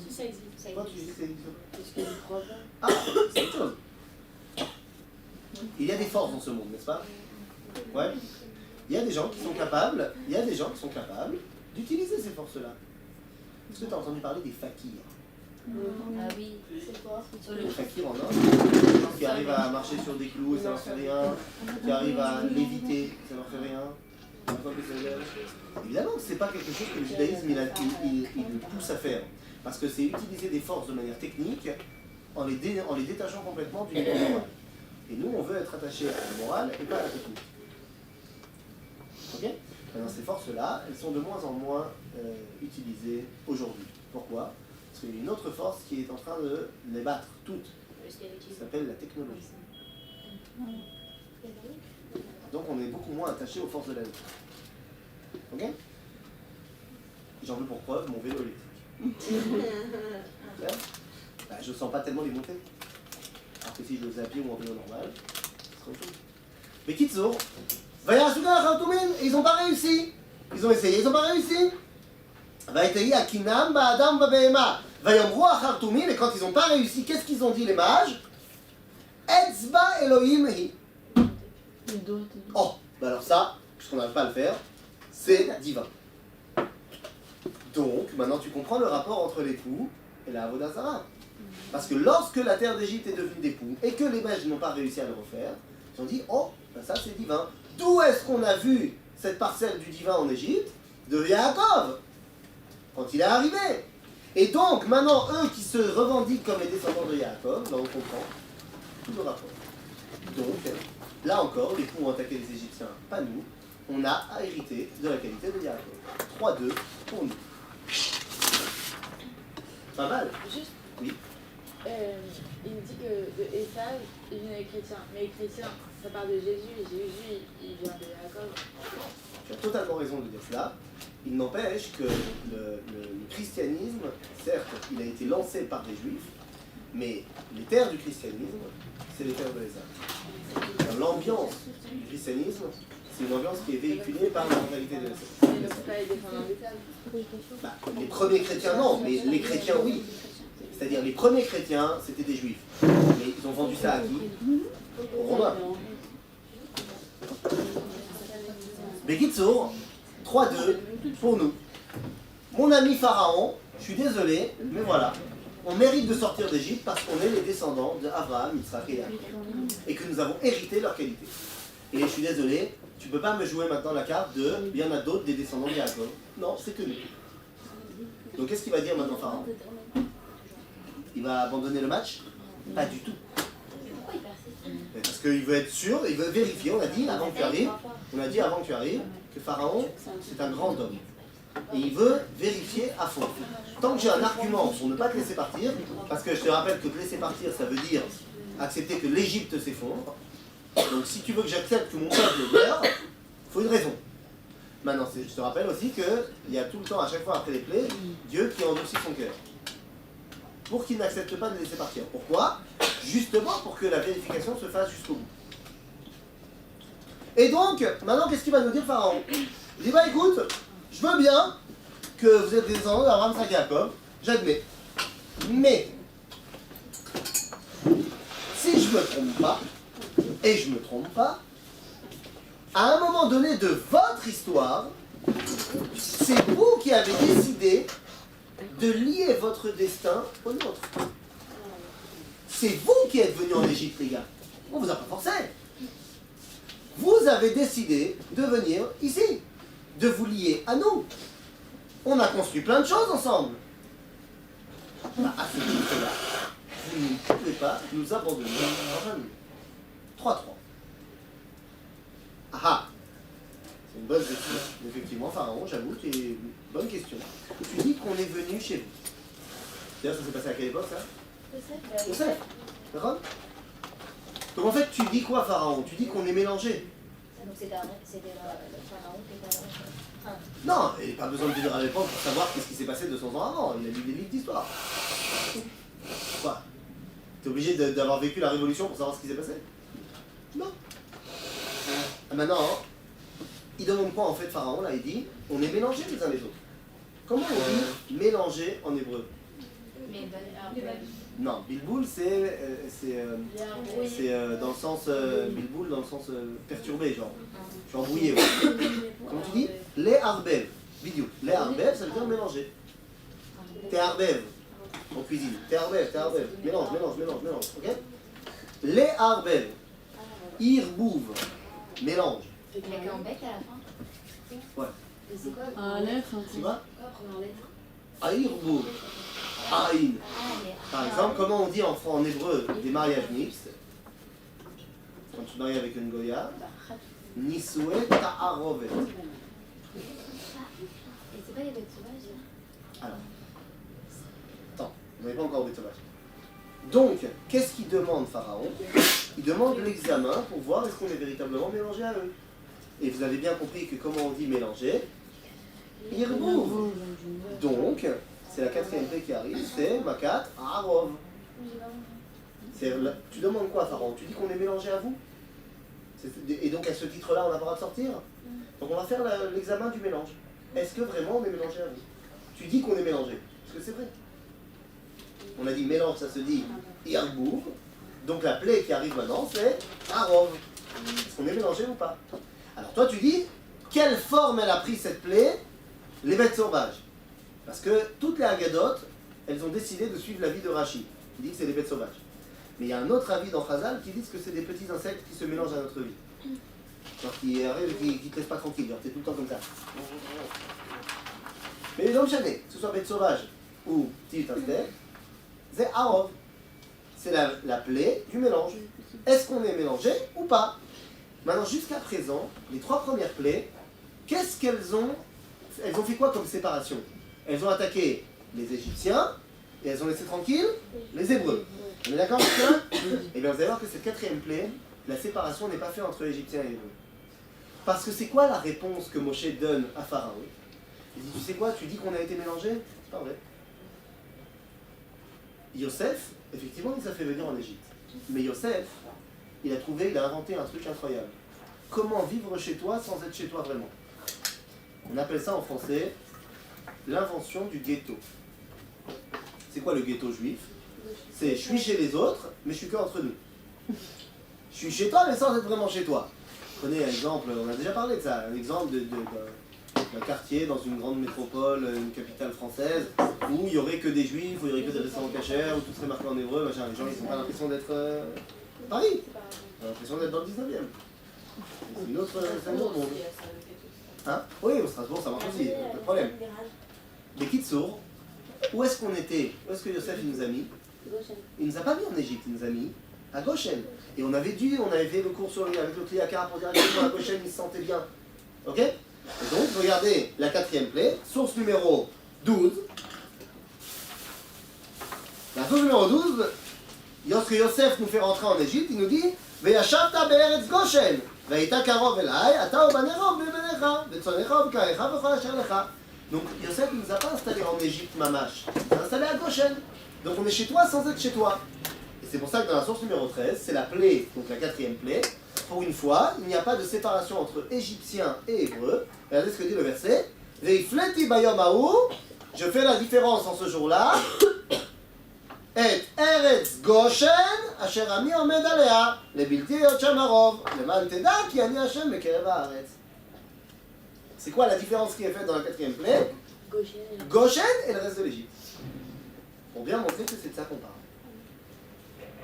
Si ça existe. Ça Pourquoi tu dis existe. que ça existe? Parce que je crois pas. Ah, c'est autre chose. Il y a des forces dans ce monde, n'est-ce pas? Ouais. Il y a des gens qui sont capables, d'utiliser ces forces-là. Est-ce que tu as entendu parler des fakirs? Ah oui. C'est quoi? Les fakirs en Inde, des gens qui arrivent à marcher sur des clous et ça leur fait rien, qui arrivent à léviter, ça leur fait rien. Pourquoi que ça veut dire? Évidemment que c'est pas quelque chose que le judaïsme il le pousse à faire. Parce que c'est utiliser des forces de manière technique en les détachant complètement du niveau moral. Et nous, on veut être attachés à la morale et pas à la technique. Ok? Maintenant, ces forces-là, elles sont de moins en moins utilisées aujourd'hui. Pourquoi? Parce qu'il y a une autre force qui est en train de les battre toutes. Ça s'appelle la technologie. Donc on est beaucoup moins attaché aux forces de la vie. Ok? J'en veux pour preuve mon vélo électrique. Clair? Bah, je sens pas tellement les montées. Alors que si je le faisais à pied ou en vélo normal, ce serait autre chose. Mais Kitsour, ils n'ont pas réussi. Ils ont essayé, ils n'ont pas réussi. Et quand ils n'ont pas réussi, qu'est-ce qu'ils ont dit les mages? Etzba Elohim hi. Les doigts. Oh, bah alors ça, puisqu'on n'arrive pas à le faire, c'est divin. Donc, maintenant tu comprends le rapport entre les poux et la Avodah Zarah. Parce que lorsque la terre d'Égypte est devenue des poux et que les mages n'ont pas réussi à le refaire, ils ont dit, oh, bah ça c'est divin. D'où est-ce qu'on a vu cette parcelle du divin en Égypte? De Yaakov, quand il est arrivé. Et donc, maintenant, eux qui se revendiquent comme les descendants de Yaakov, là on comprend tout le rapport. Donc, Là encore, les coups ont attaqué les Égyptiens, pas nous. On a hérité de la qualité de Yaakov. 3-2 pour nous. Pas mal. Juste, Oui. il me dit que de Esav, il vient des chrétiens. Mais les chrétiens, ça part de Jésus, et Jésus, il vient de Jacob. Tu as totalement raison de dire cela. Il n'empêche que le christianisme, certes, il a été lancé par des juifs, mais les terres du christianisme, c'est les terres de l'Ésav. L'ambiance du christianisme, c'est une ambiance qui est véhiculée par la mentalité de l'Ésav. Mais ne sont pas les défendants d'Esav. Bah, les premiers chrétiens, non, mais les chrétiens, oui. C'est-à-dire, les premiers chrétiens, c'était des juifs. Mais ils ont vendu ça à qui? Aux Romains. Bekitsour, 3-2 pour nous. Mon ami Pharaon, je suis désolé, mais voilà. On mérite de sortir d'Égypte parce qu'on est les descendants d'Abraham, Yitzhak et Yaakov. Et que nous avons hérité leur qualité. Et je suis désolé, tu peux pas me jouer maintenant la carte de il y en a d'autres des descendants de Yaakov. Non, c'est que nous. Donc qu'est-ce qu'il va dire maintenant Pharaon? Il va abandonner le match? Pas du tout. Parce qu'il veut être sûr, il veut vérifier. On a dit avant que tu arrives, que Pharaon, c'est un grand homme. Et il veut vérifier à fond. Tant que j'ai un argument pour ne pas te laisser partir, parce que je te rappelle que te laisser partir, ça veut dire accepter que l'Égypte s'effondre. Donc si tu veux que j'accepte que mon peuple meure, il faut une raison. Maintenant, je te rappelle aussi qu'il y a tout le temps, à chaque fois après les plaies, Dieu qui endurcit son cœur. Pour qu'il n'accepte pas de laisser partir. Pourquoi? Justement pour que la vérification se fasse jusqu'au bout. Et donc, maintenant, qu'est-ce qu'il va nous dire Pharaon? Il dit, bah écoute, je veux bien que vous êtes des descendants d'Abraham, Isaac et Jacob, j'admets. Mais, si je me trompe pas, et je me trompe pas, à un moment donné de votre histoire, c'est vous qui avez décidé de lier votre destin au nôtre. C'est vous qui êtes venus en Égypte, les gars. On vous a pas forcé. Vous avez décidé de venir ici, de vous lier à nous. On a construit plein de choses ensemble. Bah, à ce titre-là, vous ne pouvez pas nous abandonner dans un mur. 3-3. Ah ah. C'est une bonne question. Effectivement, Pharaon, j'avoue, c'est une bonne question. Tu dis qu'on est venu chez vous. D'ailleurs, ça s'est passé à quelle époque, ça? On sait. D'accord? Donc en fait, tu dis quoi, Pharaon? Tu dis qu'on est mélangé. Donc c'était le pharaon qui était avant. Non, il n'y a pas besoin de vivre à l'époque pour savoir qu'est-ce qui s'est passé 200 ans avant. Il a lu des livres d'histoire. Quoi? T'es obligé d'avoir vécu la Révolution pour savoir ce qui s'est passé? Non. Ah, maintenant, il demande quoi en fait, Pharaon? Là, il dit, on est mélangés les uns les autres. Comment on dit mélanger en hébreu? Non, bilboul, c'est dans le sens bilboul, dans le sens perturbé, genre. Je suis embrouillé. Ouais. Comment tu dis? Les arbev. Vidéo. Les arbev, ça veut dire mélanger. T'es arbev en cuisine. T'es arbev. Mélange. Ok? Les arbev. Irbouv. Mélange. Il n'y a qu'un bec à la fin. Ouais. Et c'est quoi Un lèvre, Tu vois? la première lettre? Airbouv. Aïn. Par exemple, comment on dit en hébreu des mariages mixtes? Quand tu maries avec une Goya, Nisoué Ta'arovet. Et c'est pas les bêtes sauvages? Alors, attends, on n'avait pas encore bête sauvage. Donc, qu'est-ce qu'il demande Pharaon? Il demande l'examen pour voir est-ce qu'on est véritablement mélangé à eux. Et vous avez bien compris que comment on dit mélanger? Irbouv. Donc, c'est la quatrième paix qui arrive, c'est Makat Arov. Tu demandes quoi, Pharaon? Tu dis qu'on est mélangé à vous? Et donc à ce titre-là, on n'a pas le droit de sortir? Donc on va faire l'examen du mélange. Est-ce que vraiment on est mélangé à vous? Tu dis qu'on est mélangé. Est-ce que c'est vrai? On a dit mélange, ça se dit Irbouv. Donc la plaie qui arrive maintenant, c'est Arov. Est-ce qu'on est mélangé ou pas? Alors toi, tu dis, quelle forme elle a pris cette plaie? Les bêtes sauvages. Parce que toutes les Haggadot, elles ont décidé de suivre l'avis de Rashi. Il dit que c'est des bêtes sauvages. Mais il y a un autre avis dans Chazal qui dit que c'est des petits insectes qui se mélangent à notre vie. Genre qui arrivent et qui te laissent pas tranquille. Genre t'es tout le temps comme ça. Mais les hommes chanés, que ce soit bêtes sauvages ou petits insectes, c'est Arov. C'est la plaie du mélange. Est-ce qu'on est mélangé ou pas? Maintenant, jusqu'à présent, les 3 premières plaies, qu'est-ce qu'elles ont? Elles ont fait quoi comme séparation? Elles ont attaqué les Égyptiens et elles ont laissé tranquilles les Hébreux. On est d'accord avec ça? Et bien vous allez voir que cette 4e plaie, la séparation n'est pas faite entre Égyptiens et Hébreux. Parce que c'est quoi la réponse que Moshe donne à Pharaon? Il dit, tu sais quoi, tu dis qu'on a été mélangés? C'est pas vrai. Yosef, effectivement, il s'est fait venir en Égypte. Mais Yosef, il a inventé un truc incroyable. Comment vivre chez toi sans être chez toi vraiment? On appelle ça en français l'invention du ghetto. C'est quoi le ghetto juif? C'est je suis chez les autres, mais je suis que entre nous. Je suis chez toi, mais sans être vraiment chez toi. Prenez un exemple, on a déjà parlé de ça, un exemple d'un quartier dans une grande métropole, une capitale française, où il n'y aurait que des juifs, où il n'y aurait que des restaurants cachers, où tout serait marqué en hébreu, machin. Les gens ils n'ont pas l'impression d'être à Paris, ils ont l'impression d'être dans le 19e. C'est une autre monde. Hein? Oui, au Strasbourg ça marche aussi, pas de problème. Mais Kitsour, où est-ce qu'on était? Où est-ce que Yosef il nous a mis? Il nous a pas mis en Égypte, il nous a mis à Goshen. Et on avait fait le cours avec le Kliakar pour dire à Goshen il se sentait bien. Ok? Et donc, regardez la 4e plaie, source numéro 12. La source numéro 12, lorsque Yosef nous fait rentrer en Égypte, il nous dit Ve'yashavta be'eretz Goshen, ve'ita karov elai, ata ubanecha ubenecha, ve'tzonecha u'bekarecha v'chol asher lecha. Donc Yosef ne nous a pas installés en Égypte, mamash. Il nous a installés à Goshen. Donc on est chez toi sans être chez toi. Et c'est pour ça que dans la source numéro 13, c'est la plaie, donc la 4e plaie. Pour une fois, il n'y a pas de séparation entre Égyptiens et Hébreux. Regardez ce que dit le verset. Ve'ifleti bayom ha'u, je fais la différence en ce jour-là. Et Eretz Goshen, asher ami omed alea, lebilti yot sham harov, leman teda ki ani Hashem bekerev haaretz. C'est quoi la différence qui est faite dans la 4e plaie? Goshen et le reste de l'Égypte. Pour bien montrer que c'est de ça qu'on parle.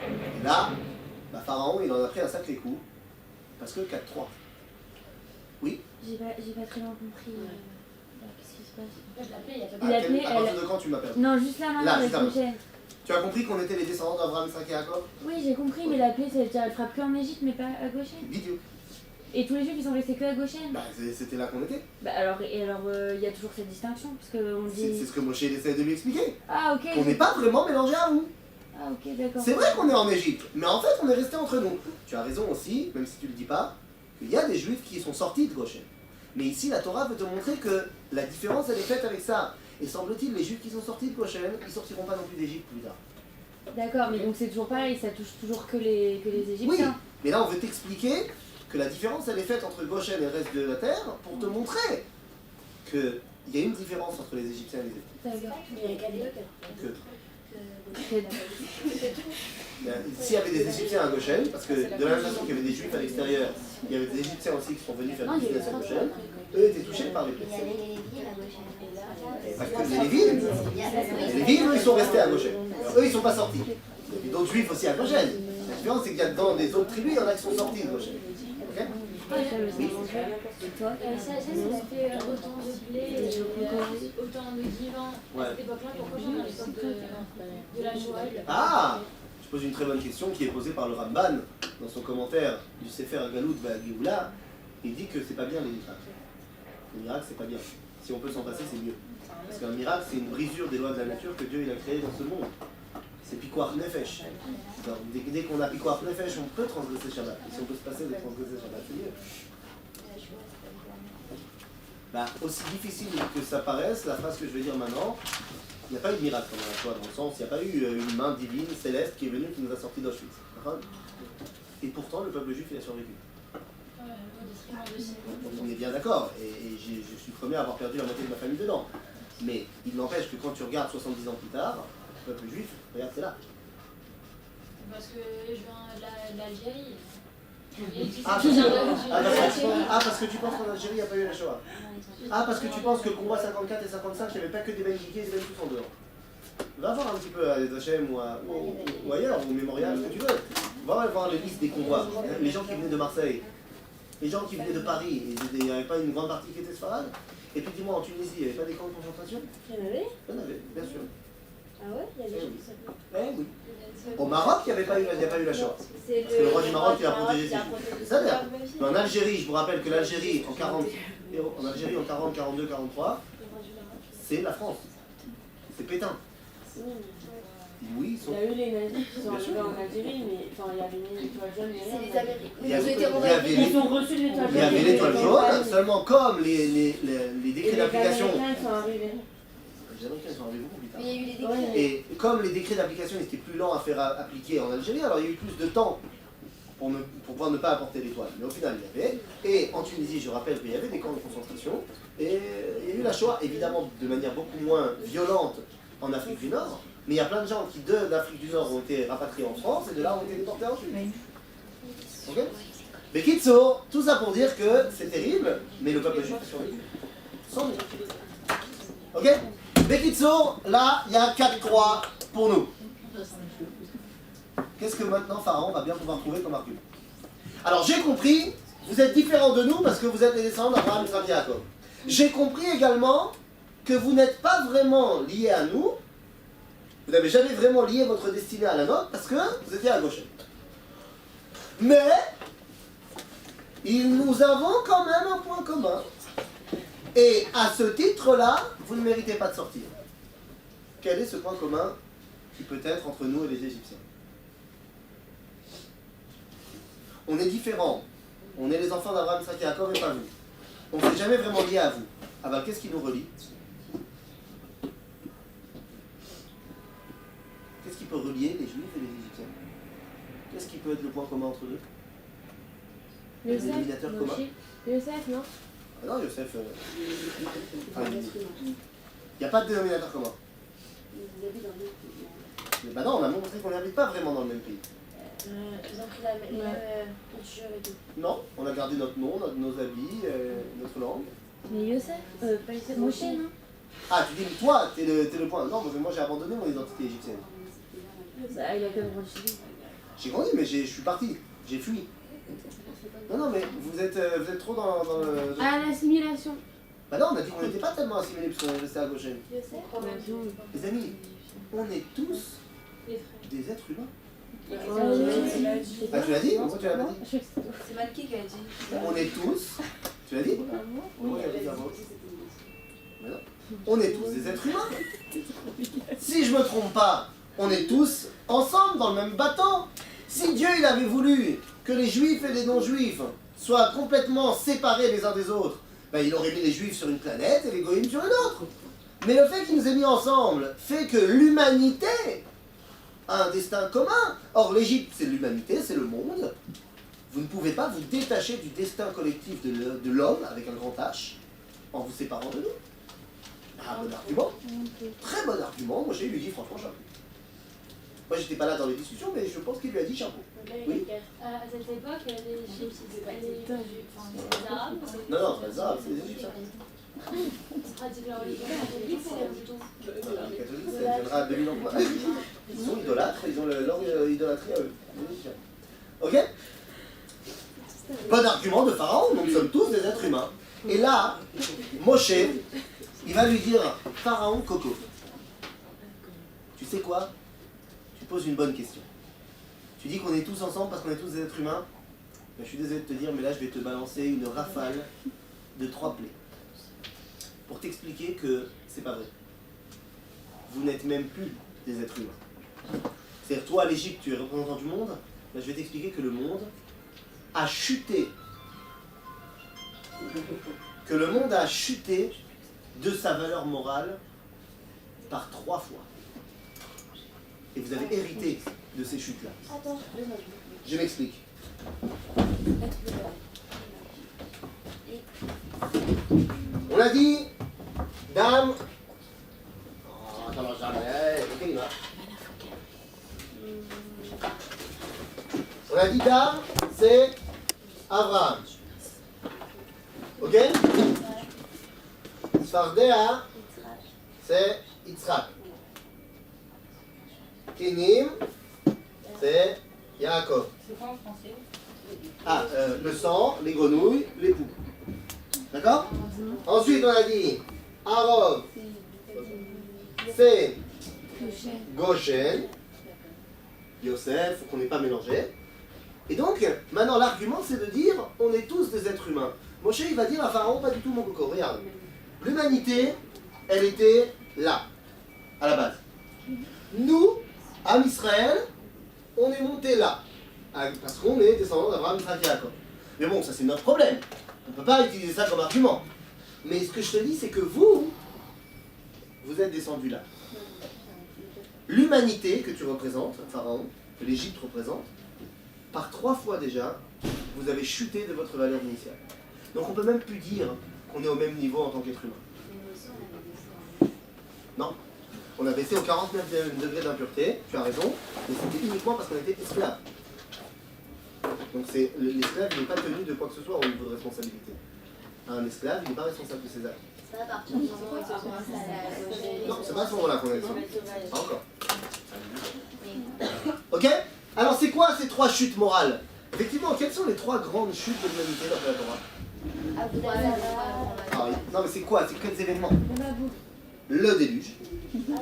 Et là, Pharaon, il en a pris un sacré coup. Parce que 4-3. Oui? J'ai pas très bien compris. Qu'est-ce qui se passe? La plaie, À partir de quand tu m'as perdu? Non, juste là, Là, maintenant, juste la là. prochaine. Tu as compris qu'on était les descendants d'Abraham, Isaac et Jacob? Oui, j'ai compris, mais la plaie, ça veut dire elle frappe que en Égypte, mais pas à Goshen. Vidéo. Et tous les juifs, ils sont restés que à Goshen. Bah, c'était là qu'on était. Bah alors, il y a toujours cette distinction, parce qu'on C'est dit... ce que Moshe essaie de lui expliquer. Ah, ok. On n'est pas vraiment mélangés à vous. Ah, ok, d'accord. C'est vrai qu'on est en Égypte, mais en fait, on est resté entre nous. Tu as raison aussi, même si tu ne le dis pas, qu'il y a des juifs qui sont sortis de Goshen. Mais ici, la Torah veut te montrer que la différence, elle est faite avec ça. Et semble-t-il, les juifs qui sont sortis de Goshen, ils ne sortiront pas non plus d'Égypte plus tard. D'accord, mais donc c'est toujours pareil, ça touche toujours que les Oui, Égyptiens. mais là, on veut t'expliquer que la différence, elle est faite entre Goshen et le reste de la terre pour te montrer qu'il y a une différence entre les Égyptiens et les Hébreux. D'accord. S'il y avait des Égyptiens à Goshen, parce que de la même façon qu'il y avait des Juifs à l'extérieur, il y avait des Égyptiens aussi qui sont venus faire du business à Goshen, eux étaient touchés par les Il y plaies. avait les Lévites à Goshen. Parce que les Lévites, eux, ils sont restés à Goshen. Eux, ils sont pas sortis. Il y avait d'autres Juifs aussi à Goshen. La différence, c'est qu'il y a dans des autres tribus, il y en a qui sont sortis de Goshen. Ok? Et toi? Ça, c'est la fait autant de blé, autant de divans à cette époque-là. Pourquoi j'en ai l'époque de la Shoah? Ah! Je pose une très bonne question qui est posée par le Ramban dans son commentaire du Sefer Galout Géoula. Il dit que c'est pas bien les miracles. Les miracles, c'est pas bien. Si on peut s'en passer, c'est mieux. Parce qu'un miracle, c'est une brisure des lois de la nature que Dieu il a créé dans ce monde. C'est Pikuach Nefesh. Dès qu'on a Pikuach Nefesh, on peut transgresser Shabbat. Et si on peut se passer de transgresser Shabbat, c'est mieux. Bah, aussi difficile que ça paraisse, la phrase que je vais dire maintenant, il n'y a pas eu de miracle pendant la Shoah, dans le sens, il n'y a pas eu une main divine, céleste, qui est venue, qui nous a sortis d'Auschwitz. Et pourtant, le peuple juif, il a survécu. On est bien d'accord, et je suis premier à avoir perdu la moitié de ma famille dedans. Mais il n'empêche que quand tu regardes 70 ans plus tard, le peuple juif, regarde, c'est là. Parce que je viens de l'Algérie. Parce que tu penses qu'en Algérie, il n'y a pas eu la Shoah. Ah, parce que tu penses que le combat 54 et 55, il n'y avait pas que des Benguiqués et des tous en dehors. Va voir un petit peu à l'Etachem ou ailleurs, au mémorial, ce que tu veux. Va voir les listes des convois. Les gens qui venaient de Marseille, les gens qui venaient de Paris, il n'y avait pas une grande partie qui était sfarade. Et puis dis-moi, en Tunisie, il n'y avait pas des camps de concentration? Il y en avait. Il y en avait, bien sûr. Ah ouais, il y a des gens qui s'appellent. Eh oui. Au Maroc, il n'y a pas eu la Shoah. C'est Parce que le roi du Maroc, il a protégé qui ses a juifs. protégé C'est ça, ses d'ailleurs. juifs. Mais en Algérie, je vous rappelle que l'Algérie, en 40, en Algérie, en 40, 42, 43, c'est la France. C'est Pétain. Oui, ils sont... Il y a eu les nazis qui sont Bien sûr. arrivés en Algérie, mais enfin, il y avait mis l'étoile jaune et C'est rien. les Américains. Il y avait- Ils ont été il y renvoyés. avait- Ils ont reçu l'étoile jaune. Il y avait l'étoile et jaune, seulement comme les Et décrets les d'application... Américains sont arrivés. Les Américains sont arrivés beaucoup plus tard. Mais il y a eu des décrets. Ouais. Et comme les décrets d'application étaient plus lents à faire appliquer en Algérie, alors il y a eu plus de temps pour pouvoir ne pas apporter l'étoile. Mais au final, il y avait. Et en Tunisie, je rappelle qu'il y avait des camps de concentration. Et il y a eu la Shoah, évidemment de manière beaucoup moins violente en Afrique du Nord. Mais il y a plein de gens qui, d'Afrique du Nord, ont été rapatriés en France et de là ont été déportés en Suisse. Ok? Mais Kitso, tout ça pour dire que c'est terrible, mais le peuple juif a survécu. Sans doute. Ok? Bekitso, là, il y a 4-3 pour nous. Qu'est-ce que maintenant Pharaon va bien pouvoir trouver comme argument? Alors j'ai compris, vous êtes différents de nous parce que vous êtes les descendants d'Abraham, Isaac et Jacob. J'ai compris également que vous n'êtes pas vraiment liés à nous. Vous n'avez jamais vraiment lié votre destinée à la nôtre parce que vous étiez à gauche. Mais nous avons quand même un point commun. Et à ce titre-là, vous ne méritez pas de sortir. Quel est ce point commun qui peut être entre nous et les Égyptiens? On est différents. On est les enfants d'Abraham, Isaac et Jacob et pas vous. On ne s'est jamais vraiment lié à vous. Ah ben, qu'est-ce qui nous relie? Qu'est-ce qui peut relier les Juifs et les Égyptiens? Qu'est-ce qui peut être le point commun entre eux? Les dénominateurs communs? Yosef, non? Ah non, Yosef... enfin, il n'y a pas de dénominateur commun. Mais bah non, on a montré qu'on n'habite pas vraiment dans le même pays. Ils ont pris la même culture et tout. Non, on a gardé notre nom, nos habits, notre langue. Mais Yosef? Pas Yosef, Moshe, non? Ah, tu dis que toi, t'es le point. Non, moi j'ai abandonné mon identité égyptienne. Il a quand même grandi. J'ai grandi, mais je suis parti. J'ai fui. Non, mais vous êtes trop dans le... Ah, l'assimilation. Bah non, on a dit qu'on n'était pas tellement assimilés parce qu'on est resté à gauche. Yosef? Les amis, on est tous des êtres humains. Ah, tu l'as dit? Pourquoi tu l'as pas dit? C'est Malky qui a dit. On est tous... Tu l'as dit? Oui, elle a dit avant. Mais non. On est tous des êtres humains. Si je me trompe pas, on est tous ensemble dans le même bateau. Si Dieu il avait voulu que les juifs et les non-juifs soient complètement séparés les uns des autres, ben, il aurait mis les juifs sur une planète et les goïms sur une autre. Mais le fait qu'il nous ait mis ensemble fait que l'humanité a un destin commun. Or l'Égypte c'est l'humanité, c'est le monde. Vous ne pouvez pas vous détacher du destin collectif de l'homme avec un grand H en vous séparant de nous. Ah, bon argument. Très bon argument. Moi, j'ai lui dit franchement chapeau. Moi, j'étais pas là dans les discussions, mais je pense qu'il lui a dit chapeau. Oui. À cette époque, les Égyptiens, les Arabes, Non, c'est ça, c'est les Égyptiens. ils pratiquent leur religion catholique, c'est les moutons. Les catholiques, ça viendra à 2000 ans. Ils sont idolâtres, ils ont leur idolâtrie à eux. Les Égyptiens. Ok? Bon argument de Pharaon, nous sommes tous des êtres humains. Et là, Moshe, il va lui dire, Pharaon, Coco, tu sais quoi? Tu poses une bonne question. Tu dis qu'on est tous ensemble parce qu'on est tous des êtres humains? Ben, je suis désolé de te dire, mais là je vais te balancer une rafale de 3 plaies. Pour t'expliquer que c'est pas vrai. Vous n'êtes même plus des êtres humains. C'est-à-dire, toi, l'Égypte, tu es représentant du monde, ben, je vais t'expliquer que le monde a chuté. Que le monde a chuté de sa valeur morale par 3 fois. Et vous avez hérité de ces chutes-là. Attends, Je m'explique. On a dit, dame... Oh, ça marche jamais. Ok, il va. On a dit dame, c'est Abraham. Ok? Sfardea, c'est Yitzhak. Kenim, c'est Yaakov. C'est quoi en français? Ah, le sang, les grenouilles, les poux. D'accord? Ensuite, on a dit Arov, c'est Goshen, Yosef, faut qu'on n'ait pas mélangé. Et donc, maintenant l'argument c'est de dire, on est tous des êtres humains. Moshe il va dire à Pharaon, pas du tout mon coco, regarde. L'humanité, elle était là, à la base. Nous, Am Israël, on est monté là. Parce qu'on est descendants d'Abraham, Isaac et Jacob. Mais bon, ça c'est notre problème. On ne peut pas utiliser ça comme argument. Mais ce que je te dis, c'est que vous êtes descendus là. L'humanité que tu représentes, Pharaon, que l'Égypte représente, par 3 fois déjà, vous avez chuté de votre valeur initiale. Donc on ne peut même plus dire qu'on est au même niveau en tant qu'être humain. Non. On a baissé aux 49 degrés d'impureté, tu as raison, mais c'était uniquement parce qu'on était esclaves. Donc l'esclave n'est pas tenu de quoi que ce soit au niveau de responsabilité. Un esclave, il n'est pas responsable de ses actes. Ça, à partir du moment où ils se sont installés. Non, c'est pas à ce moment-là qu'on est descendu. Pas encore. Ok? Alors c'est quoi ces 3 chutes morales? Effectivement, quelles sont les 3 grandes chutes de l'humanité dans la Torah? Ah oui. Non mais c'est quoi? C'est quels événements? Le déluge.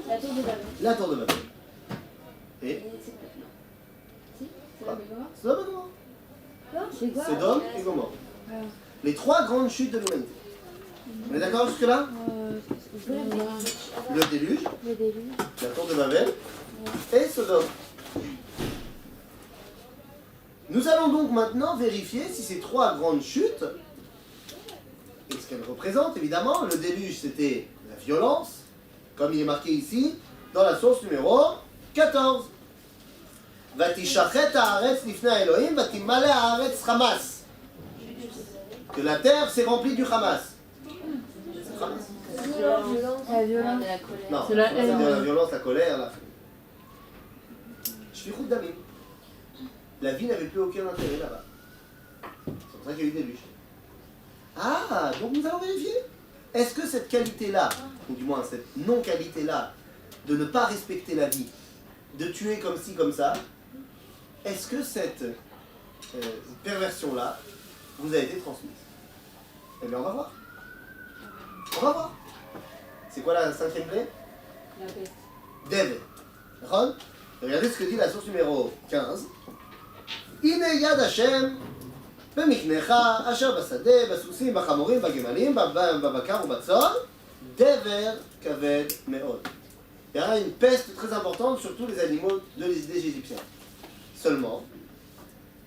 La tour de Babel. La tour de Babel. Et Sodome et Gomorrhe. C'est quoi? Sodome et Gomorrhe. Les 3 grandes chutes de l'humanité. On est d'accord jusque-là? Le déluge, Le déluge. la tour de Babel et Sodome. Nous allons donc maintenant vérifier si ces 3 grandes chutes, et ce qu'elles représentent évidemment, le déluge c'était la violence, comme il est marqué ici, dans la source numéro 14. Vatishachet haaretz lifnei Elohim, vatimale haaretz Hamas. Que la terre s'est remplie du Hamas. C'est Hamas? La violence. Non, C'est la c'est haine. de la violence, la colère, la... Je suis route d'Amim. La vie n'avait plus aucun intérêt là-bas. C'est pour ça qu'il y a eu des déluge. Ah, donc nous allons vérifier. Est-ce que cette qualité-là, ou du moins cette non-qualité-là, de ne pas respecter la vie, de tuer comme ci, comme ça, est-ce que cette perversion-là vous a été transmise? Eh bien, on va voir. On va voir. C'est quoi la 5e plaie? La peste. Dev. Ron, regardez ce que dit la source numéro 15. הנה יד השם במקנך אשר בשדה, בסוסים, בחמורים, בגמלים, בבקר ובצאן, דבר כבד מאוד. Il y a une peste très importante sur tous les animaux des Égyptiens. Seulement,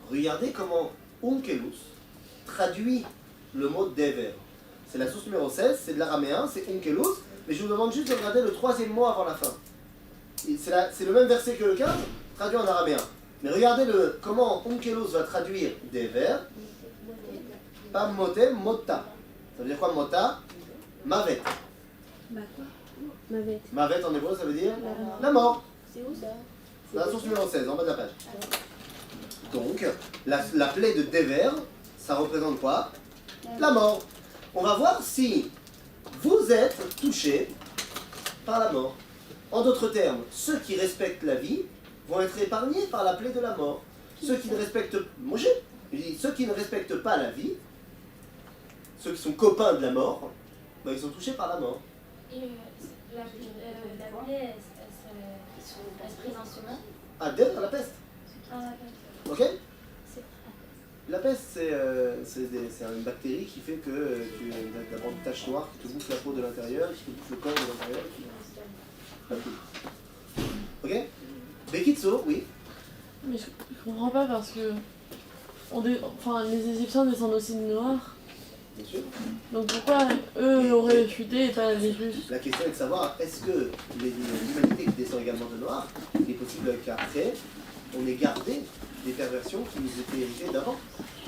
regardez comment Onkelos traduit le mot dever. C'est la source numéro 16, c'est de l'araméen, c'est Onkelos, mais je vous demande juste de regarder le 3e mot avant la fin. C'est le même verset que le 15, traduit en araméen. Mais regardez comment Onkelos va traduire dever. Pas motem, mota. Ça veut dire quoi mota? Mavet. Bah quoi? Mavet. Mavet en hébreu ça veut dire la mort. C'est où ça? Dans la source numéro 16, en bas de la page. Donc, la plaie de dever, ça représente quoi? La mort. On va voir si vous êtes touché par la mort. En d'autres termes, ceux qui respectent la vie vont être épargnés par la plaie de la mort. Ceux qui ne respectent... Moshe, il dit, ceux qui ne respectent pas la vie, ceux qui sont copains de la mort, ben, ils sont touchés par la mort. Et la plaie, elle se présente souvent. Ah, dev, la peste. Ah, Ok? La peste, c'est une bactérie qui fait que tu as d'abord une tache noire qui te bouffe la peau de l'intérieur, qui te bouffe le corps de l'intérieur. Ok? Bekitso, oui. Mais je comprends pas parce que enfin, les Égyptiens descendent aussi de Noirs. Bien sûr. Donc pourquoi eux auraient chuté et pas les Juifs? La question est de savoir, est-ce que l'humanité qui descend également de Noir, il est possible qu'après, on ait gardé des perversions qui nous étaient héritées d'avant?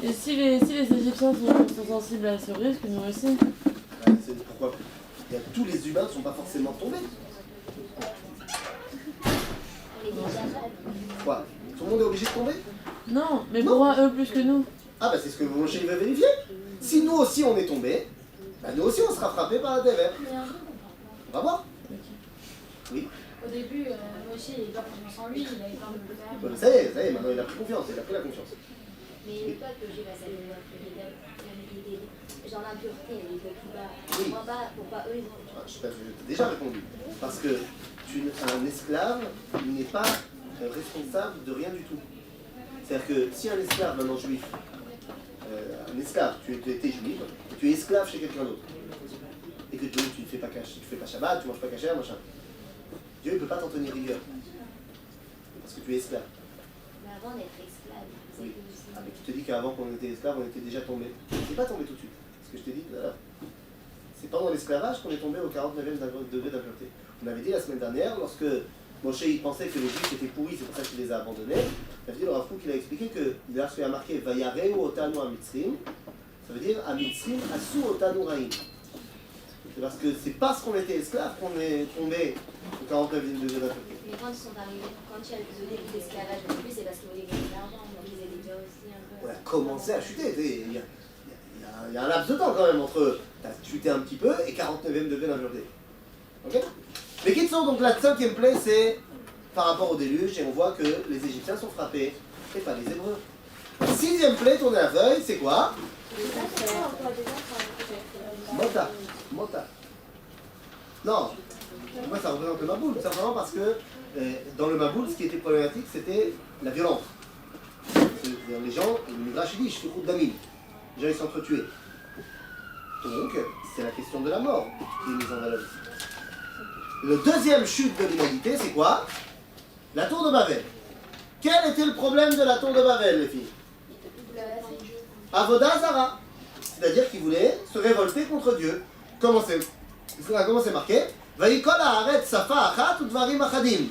Et si les Égyptiens sont sensibles à ce risque, nous aussi. C'est pourquoi tous les humains ne sont pas forcément tombés. Quoi? Tout le monde est obligé de tomber? Non, mais Non. pourquoi eux plus que nous? Ah bah c'est ce que Moshe veut vérifier. Si nous aussi on est tombés, bah nous aussi on sera frappés par la dévers. On va voir. Oui. Au début, Moshe, il n'avait pas confiance en lui, il avait peur de le faire. Bon, ça y est, maintenant il a pris confiance, il a pris la confiance. Mais le peuple juif a cette genre l'impureté, elle est plus bas. Oui. Pourquoi eux, ils ont... Je t'ai déjà répondu. Parce que un esclave n'est pas responsable de rien du tout. C'est-à-dire que si un esclave, maintenant juif, un esclave, tu étais juif, et tu es esclave chez quelqu'un d'autre, et que tu ne fais pas Shabbat, tu ne manges pas kasher, machin, Dieu ne peut pas t'en tenir rigueur. Parce que tu es esclave. Mais avant d'être esclave, c'est Oui. que Ah, mais tu te dis qu'avant qu'on était esclave, on était déjà tombé. C'est pas tombé tout de suite. C'est ce que je t'ai dit tout à l'heure. C'est pendant l'esclavage qu'on est tombé au 49e degré d'impureté. On avait dit la semaine dernière, lorsque Moshe il pensait que les Juifs étaient pourris, c'est pour ça qu'il les a abandonnés. Il a dit le Rav Kook, il a expliqué que lorsqu'il a marqué Vayareu otanu amitzrim, ça veut dire amitzrim asu otanu raim. C'est parce que c'est parce qu'on était esclaves qu'on est tombé au 49e degré d'impureté. Mais quand ils sont arrivés, quand il y a eu le début de l'esclavage au début, c'est parce qu'ils voulaient gagner de l'argent, donc ils étaient déjà aussi un peu. On a commencé à chuter. Il y a un laps de temps quand même entre t'as chuté un petit peu et 49e degré d'impureté. Ok? Mais qui sont donc la 5e plaie, c'est par rapport au déluge, et on voit que les Égyptiens sont frappés et pas les Hébreux. 6e plaie, tournez la feuille, c'est quoi? Mota. Mota. Non. Moi, ça représente le Maboul, tout simplement parce que dans le Maboul, ce qui était problématique, c'était la violence. C'est-à-dire les gens, le Midrash dit, je suis route d'Amine. Les gens, ils s'entretuaient. Donc, c'est la question de la mort qui est mise en valeur ici. Le deuxième chute de l'humanité, c'est quoi? La tour de Babel. Quel était le problème de la tour de Babel, les filles? Avodah Zara. C'est-à-dire qu'ils voulaient se révolter contre Dieu. Comment c'est marqué? Vayikol haaretz safa achat udvarim achadim.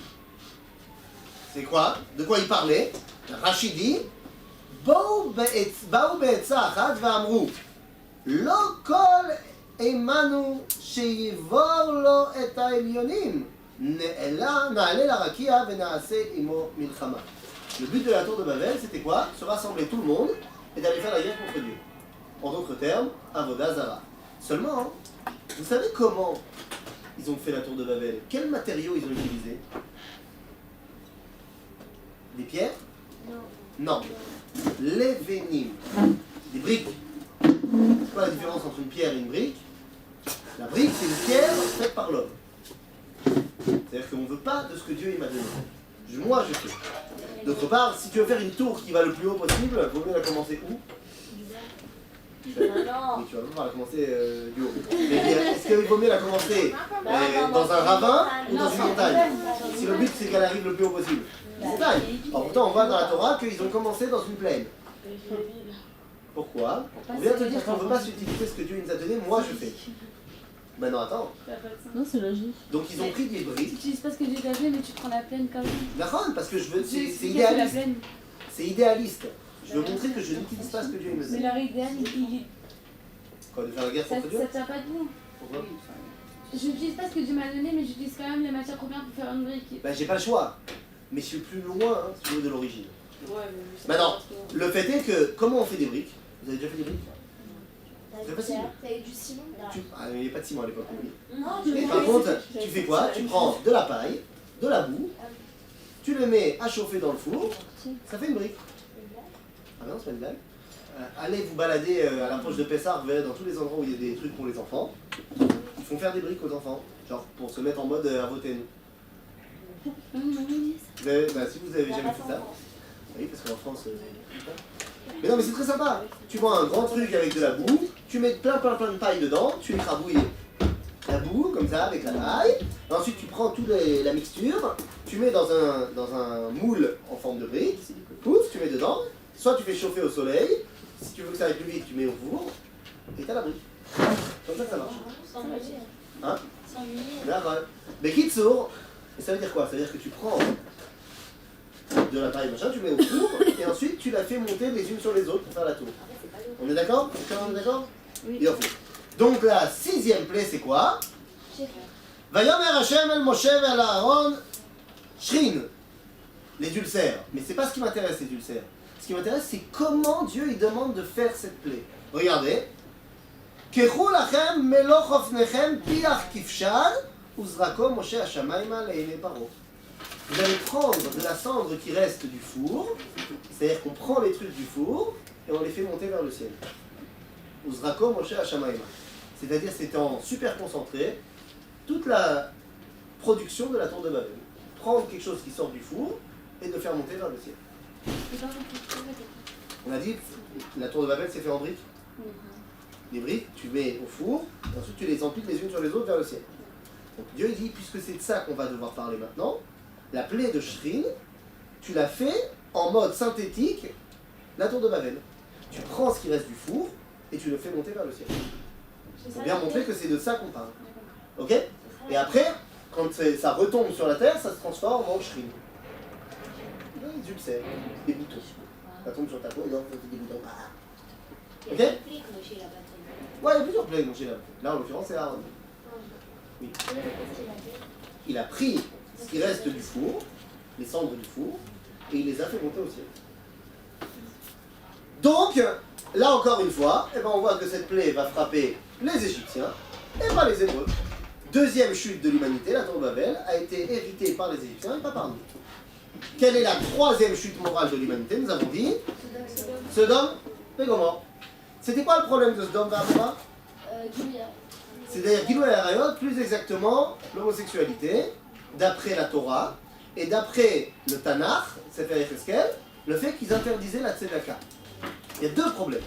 C'est quoi? De quoi il parlait? Rachid dit Ba'u be'etza achat ve'amru Lo kol emanu sheyivor lo et ha'elyonim na'ale larakia ve'na'ase imo milchama. Le but de la tour de Babel, c'était quoi? Se rassembler tout le monde et d'aller faire la guerre contre Dieu. En d'autres termes, Avodah Zara. Seulement, vous savez comment ils ont fait la tour de Babel? Quels matériaux ils ont utilisés? Des pierres? Non. Les vénimes. Des briques. C'est quoi la différence entre une pierre et une brique? La brique, c'est une pierre faite par l'homme. C'est-à-dire qu'on ne veut pas de ce que Dieu il m'a donné. Moi, je fais. D'autre part, si tu veux faire une tour qui va le plus haut possible, il vaut mieux la commencer où? Oui, tu vas pas la commencer du haut. Mais est-ce qu'il vaut mieux la commencer dans un ravin ou dans une montagne? Si le but c'est qu'elle arrive le plus haut possible. Une montagne. Alors pourtant on voit dans la Torah qu'ils ont commencé dans une plaine. Pourquoi? On vient te dire qu'on ne veut pas s'utiliser ce que Dieu nous a donné, moi je fais. Maintenant attends. Non, c'est logique. Donc ils ont pris des Tu briques. n'utilises pas ce que Dieu t'a fait, mais tu prends la plaine quand même. D'accord, parce que je veux. C'est C'est idéaliste. la plaine. C'est idéaliste. Je veux montrer que je n'utilise pas ce que Dieu me Mais donne. leur idéal, Quoi, de faire la guerre ça contre Dieu? tient pas debout. Pourquoi? Je n'utilise pas ce que Dieu m'a donné, mais j'utilise quand même les matières premières pour faire une brique. Ben j'ai pas le choix. Mais je suis plus loin, hein, si tu veux, de l'origine. Ouais, mais Maintenant, le fait est que, comment on fait des briques? Vous avez déjà fait des briques? C'est facile. T'as eu du ciment? Ah, il n'y avait pas de ciment à l'époque, oui. Non, Et par contre, tu fais quoi? Tu prends de la paille, de la boue, tu le mets à chauffer dans le four, ça fait une brique. Ah non, c'est pas une blague. Allez vous balader à l'approche de Pessah, vous verrez dans tous les endroits où il y a des trucs pour les enfants. Ils font faire des briques aux enfants, genre pour se mettre en mode à voter nous. Si vous avez jamais fait ça. Oui, parce qu'en France. Mais non, mais c'est très sympa. Tu prends un grand truc avec de la boue, tu mets plein de paille dedans, tu écrabouilles la boue comme ça avec la paille. Et ensuite, tu prends toute la mixture, tu mets dans un moule en forme de brique, pouf, tu mets dedans. Soit tu fais chauffer au soleil, si tu veux que ça aille plus vite, tu mets au four, et t'as la brique. Comme ça marche. Sans manger. Hein? Sans nuire. D'accord. Mais kitsour, ça veut dire quoi? Ça veut dire que tu prends de la paille machin, tu mets au four, et ensuite tu la fais monter les unes sur les autres pour faire la tour. On est d'accord? On est d'accord? Oui. Et on fait. Donc la 6e plaie, c'est quoi? Vayomer Hashem el Moshe vel Aaron Shrin. Les ulcères. Mais c'est pas ce qui m'intéresse, les ulcères. Ce qui m'intéresse, c'est comment Dieu il demande de faire cette plaie. Regardez. Kechu lachem meloch ofnechem piach kifshad uzrako Moshe hashamayma le'enei paro. Vous allez prendre de la cendre qui reste du four, c'est-à-dire qu'on prend les trucs du four et on les fait monter vers le ciel. Uzrako Moshe hashamayma. C'est-à-dire c'est en super concentré, toute la production de la tour de Babel. Prendre quelque chose qui sort du four et de le faire monter vers le ciel. On a dit, la tour de Babel c'est fait en briques. Les briques, tu mets au four, et ensuite tu les empiles les unes sur les autres vers le ciel. Donc Dieu il dit, puisque c'est de ça qu'on va devoir parler maintenant, la plaie de Shrine, tu la fais en mode synthétique, la tour de Babel. Tu prends ce qui reste du four et tu le fais monter vers le ciel. Pour bien montrer que c'est de ça qu'on parle. Ok? Et après, quand ça retombe sur la terre, ça se transforme en Shrine. Des ulcères, des boutons. Ça tombe sur ta peau, non, des boutons. Ok? Il y a des pliques, Moshe, là-bas. Ouais, il y a plusieurs plaies, Moshe, là. Là, en l'occurrence, c'est Aaron. Oui. Il a pris ce qui reste du four, les cendres du four, et il les a fait monter au ciel. Donc, là encore une fois, eh ben, on voit que cette plaie va frapper les Égyptiens et pas les Hébreux. Deuxième chute de l'humanité, la tour de Babel, a été héritée par les Égyptiens et pas par nous. Quelle est la troisième chute morale de l'humanité? Nous avons dit Sodome et Gomorrhe. C'était quoi le problème de Sodome et Gomorrhe? C'est-à-dire Gilou et Arayot, plus exactement l'homosexualité, d'après la Torah, et d'après le Tanakh, Sefer Yecheskel, le fait qu'ils interdisaient la tzedaka. Il y a deux problèmes.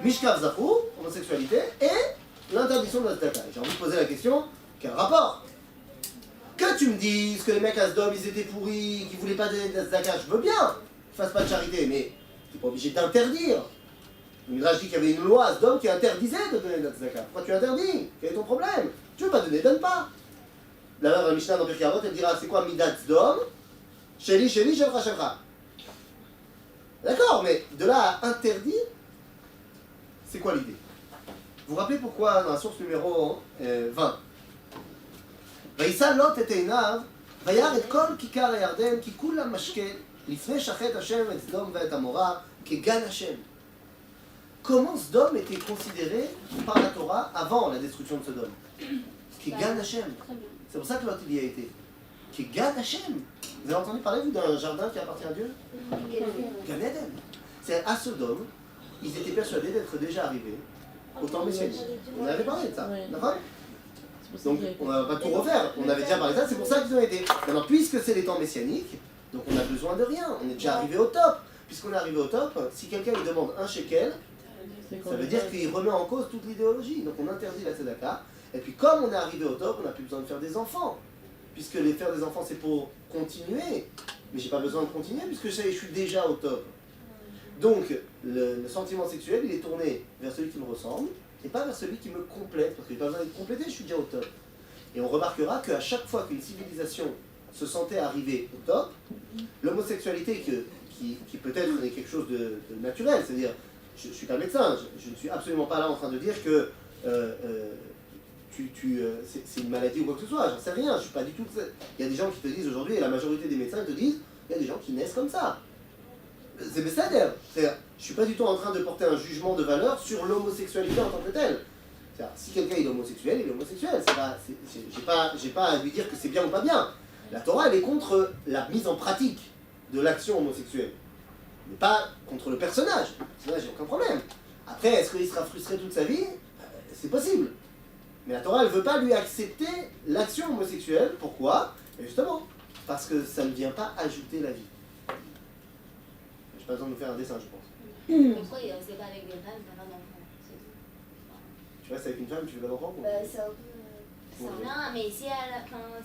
Mishkav Zafou, homosexualité, et l'interdiction de la tzedaka. J'ai envie de poser la question, quel rapport? Que tu me dises que les mecs à Sodome, ils étaient pourris, qu'ils voulaient pas donner de la tzedaka, je veux bien, qu'ils fassent pas de charité, mais t'es pas obligé d'interdire. Le Midrash dit qu'il y avait une loi à Sodome qui interdisait de donner de la tzedaka. Pourquoi tu interdis? Quel est ton problème? Tu veux pas donner, donne pas. Là-bas dans la Mishnah dans Pirkei Avot, elle dira c'est quoi Midat Sodome? Sheli, Sheli, Shelcha, Shelcha. D'accord, mais de là à interdire, c'est quoi l'idée? Vous vous rappelez pourquoi dans la source numéro 20 Vaïssa Lot et Einav, Vayar et Kol Kikar Yarden, ki kulam mashke, lifnei shachet Hashem et Sodom et Amora, kegan Hashem. Comment Sodome était considéré par la Torah avant la destruction de Sodome? Kegan Hashem. C'est pour ça que Lot y a été. Kegan Hashem. Vous avez entendu parler, vous, d'un jardin qui appartient à Dieu? Gan Eden. C'est à Sodome, ils étaient persuadés d'être déjà arrivés au temps messianique. On avait parlé de ça, d'accord? Donc on ne va pas tout refaire, on avait déjà parlé de ça, c'est pour ça qu'ils ont été. Maintenant, puisque c'est les temps messianiques, donc on n'a besoin de rien, on est déjà arrivé au top. Puisqu'on est arrivé au top, si quelqu'un lui demande un shekel, ça veut dire qu'il remet en cause toute l'idéologie. Donc on interdit la tzedaka, et puis comme on est arrivé au top, on n'a plus besoin de faire des enfants. Puisque les faire des enfants c'est pour continuer, mais j'ai pas besoin de continuer puisque je suis déjà au top. Donc le sentiment sexuel il est tourné vers celui qui me ressemble et pas vers celui qui me complète, parce que j'ai pas besoin d'être complété, je suis déjà au top. Et on remarquera qu'à chaque fois qu'une civilisation se sentait arriver au top, l'homosexualité qui peut-être est quelque chose de naturel, c'est-à-dire je suis pas médecin, je ne suis absolument pas là en train de dire que c'est une maladie ou quoi que ce soit, j'en sais rien, je suis pas du tout... Il y a des gens qui te disent aujourd'hui, et la majorité des médecins te disent, il y a des gens qui naissent comme ça. C'est bestader. C'est-à-dire, je suis pas du tout en train de porter un jugement de valeur sur l'homosexualité en tant que telle. C'est-à-dire, si quelqu'un est homosexuel, il est homosexuel. J'ai pas à lui dire que c'est bien ou pas bien. La Torah, elle est contre la mise en pratique de l'action homosexuelle. Mais pas contre le personnage. Le personnage, j'ai aucun problème. Après, est-ce qu'il sera frustré toute sa vie? C'est possible. Mais la Torah, elle ne veut pas lui accepter l'action homosexuelle. Pourquoi? Et justement, parce que ça ne vient pas ajouter la vie. Je n'ai pas besoin de nous faire un dessin, je pense. Pourquoi il ne restait pas avec des femmes, pas d'enfants? Tu restes avec une femme, tu veux pas d'enfant? C'est un peu. Non, mais si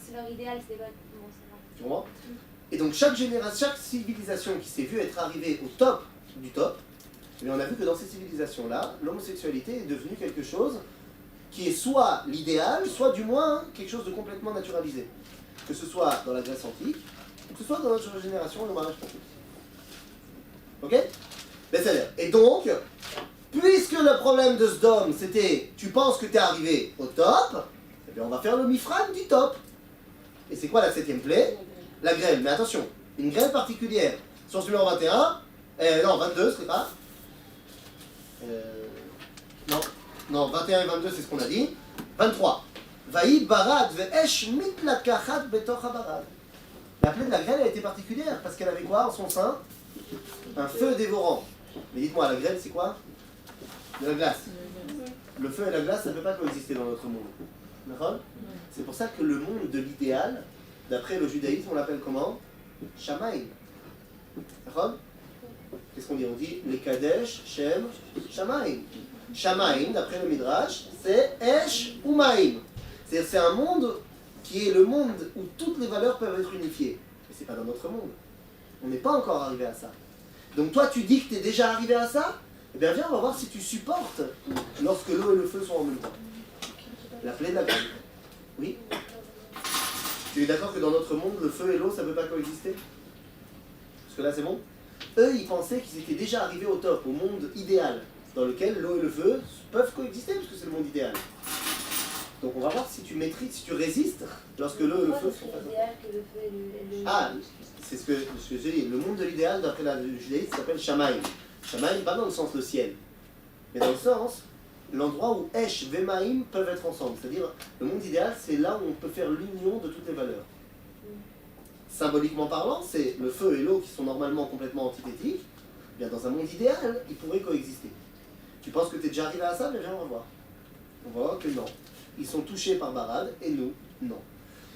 c'est leur idéal, c'est pas... Bon, c'est vrai. Tu comprends? Et donc chaque génération, chaque civilisation qui s'est vue être arrivée au top du top, mais on a vu que dans ces civilisations-là, l'homosexualité est devenue quelque chose qui est soit l'idéal, soit du moins quelque chose de complètement naturalisé. Que ce soit dans la Grèce antique, ou que ce soit dans notre génération, le mariage pour tous. Ok? Ben, c'est-à-dire, et donc, puisque le problème de Sodome, c'était, tu penses que tu es arrivé au top, eh bien on va faire le mifran du top. Et c'est quoi la 7e plaie? La grêle. Mais attention, une grêle particulière. Source numéro 21, non, 22, c'est pas. Non, 21 et 22, c'est ce qu'on a dit. 23. Vaïd barad ve'esh mitlakachat betoch habarad. La plaie de la grêle a été particulière parce qu'elle avait quoi en son sein? Un feu dévorant. Mais dites-moi, la grêle, c'est quoi? De la glace. Le feu et la glace, ça ne peut pas coexister dans notre monde. D'accord? C'est pour ça que le monde de l'idéal, d'après le judaïsme, on l'appelle comment? Shamaïm. D'accord? Qu'est-ce qu'on dit? On dit les Kadesh, Shem, Shamaïm. Shamaïm, d'après le Midrash, c'est Esh ou Maïm. C'est-à-dire c'est un monde qui est le monde où toutes les valeurs peuvent être unifiées. Mais c'est pas dans notre monde. On n'est pas encore arrivé à ça. Donc toi, tu dis que tu es déjà arrivé à ça? Eh bien viens, on va voir si tu supportes lorsque l'eau et le feu sont en même temps. La plaie de la grande. Oui? Tu es d'accord que dans notre monde, le feu et l'eau, ça ne peut pas coexister? Parce que là, c'est bon? Eux, ils pensaient qu'ils étaient déjà arrivés au top, au monde idéal, dans lequel l'eau et le feu peuvent coexister, parce que c'est le monde idéal. Donc on va voir si tu maîtrises, si tu résistes lorsque l'eau et le feu sont pas l'idéal que le feu et le... Ah, c'est ce que j'ai dit. Le monde de l'idéal, d'après le judaïsme, s'appelle Shamaïm. Shamaïm, pas dans le sens le ciel, mais dans le sens l'endroit où Esh, Vemaïm peuvent être ensemble. C'est-à-dire, le monde idéal, c'est là où on peut faire l'union de toutes les valeurs. Symboliquement parlant, c'est le feu et l'eau qui sont normalement complètement antithétiques. Bien, dans un monde idéal, ils pourraient coexister. Tu penses que tu es déjà arrivé à ça? Mais viens, on va voir. On va voir que non. Ils sont touchés par Barad et nous, non.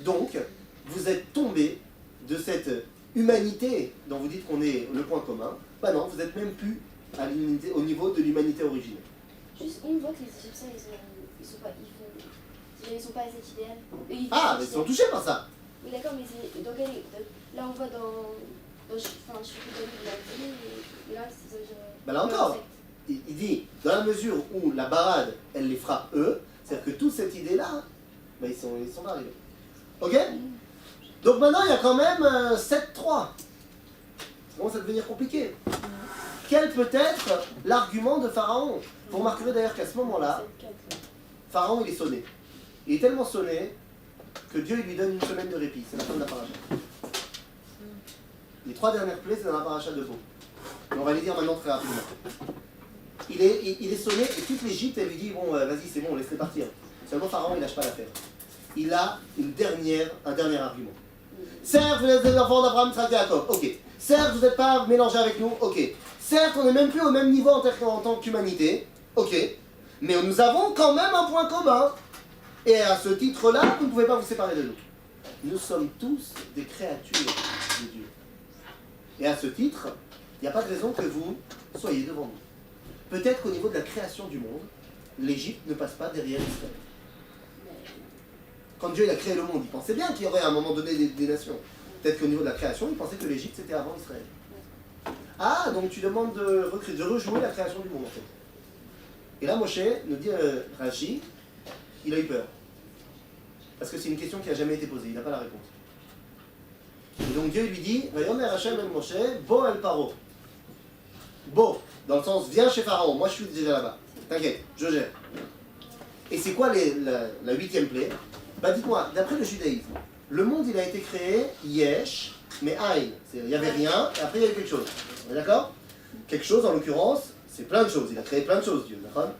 Donc, vous êtes tombés de cette humanité dont vous dites qu'on est le point commun. Bah non, vous n'êtes même plus à au niveau de l'humanité originelle. Juste, on voit que les Égyptiens, ils sont pas à cet idéal. Ah, mais ils sont touchés par ça. Oui, d'accord, mais c'est dans quel... Là, on voit je suis plutôt de la vie, et là, c'est ça, Bah là encore, il dit, dans la mesure où la barade, elle les frappe eux, c'est-à-dire que toute cette idée-là, bah ils sont pas arrivés. Ok? Donc maintenant, il y a quand même 7-3. Ça commence à devenir compliqué. Quel peut être l'argument de Pharaon? Vous remarquerez d'ailleurs qu'à ce moment-là, Pharaon, il est sonné. Il est tellement sonné que Dieu il lui donne une semaine de répit. C'est la fin de la paracha. Les 3 dernières plaies, c'est dans la paracha de Beau. Mais on va les dire maintenant très rapidement. Il est sonné et toute l'Égypte, elle lui dit, bon, vas-y, c'est bon, laisse-les partir. Seulement Pharaon, il lâche pas l'affaire. Il a un dernier argument. Certes, vous êtes des enfants d'Abraham, Isaac et Jacob. Ok. Certes, vous n'êtes pas mélangés avec nous. Ok. Certes, on n'est même plus au même niveau en tant qu'humanité. Ok. Mais nous avons quand même un point commun. Et à ce titre-là, vous ne pouvez pas vous séparer de nous. Nous sommes tous des créatures de Dieu. Et à ce titre, il n'y a pas de raison que vous soyez devant nous. Peut-être qu'au niveau de la création du monde, l'Égypte ne passe pas derrière Israël. Quand Dieu il a créé le monde, il pensait bien qu'il y aurait à un moment donné des nations. Peut-être qu'au niveau de la création, il pensait que l'Égypte c'était avant Israël. Ah, donc tu demandes de rejouer la création du monde en fait. Et là, Moshe nous dit Rashi, il a eu peur. Parce que c'est une question qui n'a jamais été posée, il n'a pas la réponse. Et donc Dieu lui dit, Vayomer Hashem el Moshe, Bo el Paro. Bo, dans le sens, viens chez Pharaon, moi je suis déjà là-bas. T'inquiète, je gère. Et c'est quoi la 8e plaie? Bah dites-moi, d'après le judaïsme, le monde il a été créé Yesh, mais Aïn. Il n'y avait rien, et après il y a eu quelque chose. On est d'accord? Quelque chose en l'occurrence, c'est plein de choses. Il a créé plein de choses, Dieu, d'accord?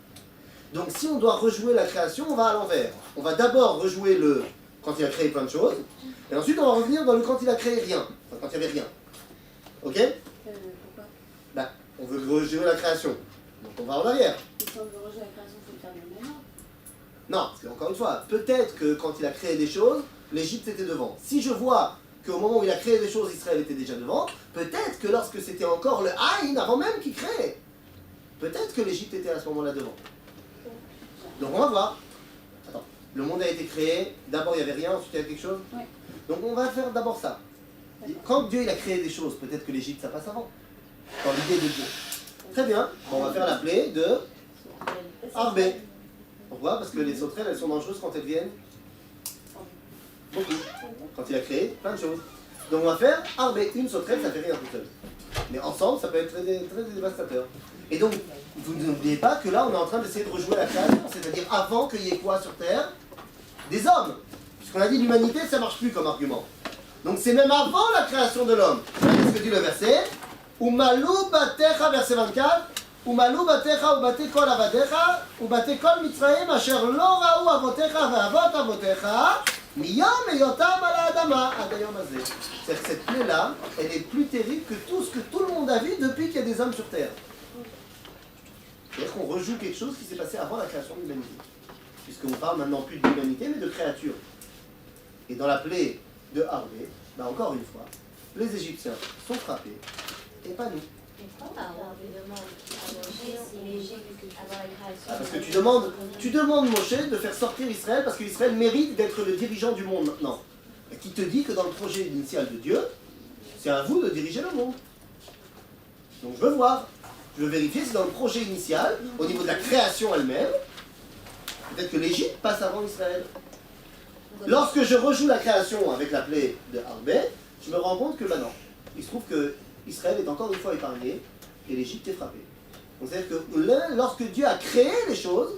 Donc si on doit rejouer la création, on va à l'envers. On va d'abord rejouer le quand il a créé plein de choses, et ensuite on va revenir dans le quand il a créé rien. Enfin, quand il n'y avait rien. Ok? Pourquoi? Bah, on veut rejouer la création. Donc on va en arrière. Et si on veut rejoindre la création, il faut le faire maintenant. Non, parce qu'encore une fois, peut-être que quand il a créé des choses, l'Égypte était devant. Si je vois qu'au moment où il a créé des choses, Israël était déjà devant, peut-être que lorsque c'était encore le Aïn, avant même qu'il crée, peut-être que l'Égypte était à ce moment-là devant. Donc on va voir. Attends, le monde a été créé, d'abord il n'y avait rien, ensuite il y avait quelque chose. Ouais. Donc on va faire d'abord ça. Quand Dieu il a créé des choses, peut-être que l'Égypte ça passe avant. Dans l'idée de Dieu. Très bien, bon, on va faire la plaie de Arbé. Pourquoi? Parce que les sauterelles elles sont dangereuses quand elles viennent beaucoup. Quand il a créé plein de choses. Donc on va faire Arbé. Une sauterelle ça fait rien tout seul. Mais ensemble ça peut être très, très dévastateur. Et donc, vous n'oubliez pas que là, on est en train d'essayer de rejouer la création, c'est-à-dire avant qu'il y ait quoi sur Terre? Des hommes. Puisqu'on a dit l'humanité, ça ne marche plus comme argument. Donc c'est même avant la création de l'homme. Qu'est-ce que dit le verset? Umalu batecha, verset 24. Umalu batecha ubate kol avadecha ubate kol mitzrayim asher lo ra'u avotecha ve'avot avotecha miyom eyotam ala adama adayom hazeh. C'est-à-dire que cette plaie-là, elle est plus terrible que tout ce que tout le monde a vu depuis qu'il y a des hommes sur Terre. C'est-à-dire qu'on rejoue quelque chose qui s'est passé avant la création de l'humanité. puisqu'on parle maintenant plus de l'humanité, mais de créatures. Et dans la plaie de Harvé, encore une fois, les Égyptiens sont frappés, et pas nous. Mais pourquoi Pharaon demande à Moshe si l'Égypte avant la création? Parce que tu demandes Moshe de faire sortir Israël, parce qu'Israël mérite d'être le dirigeant du monde maintenant. Et qui te dit que dans le projet initial de Dieu, c'est à vous de diriger le monde. Donc je veux voir, je veux vérifier si dans le projet initial, au niveau de la création elle-même, peut-être que l'Égypte passe avant Israël. Lorsque je rejoue la création avec la plaie de Harvé, je me rends compte que non. Il se trouve que Israël est encore une fois épargné et l'Égypte est frappée. Donc c'est-à-dire que lorsque Dieu a créé les choses,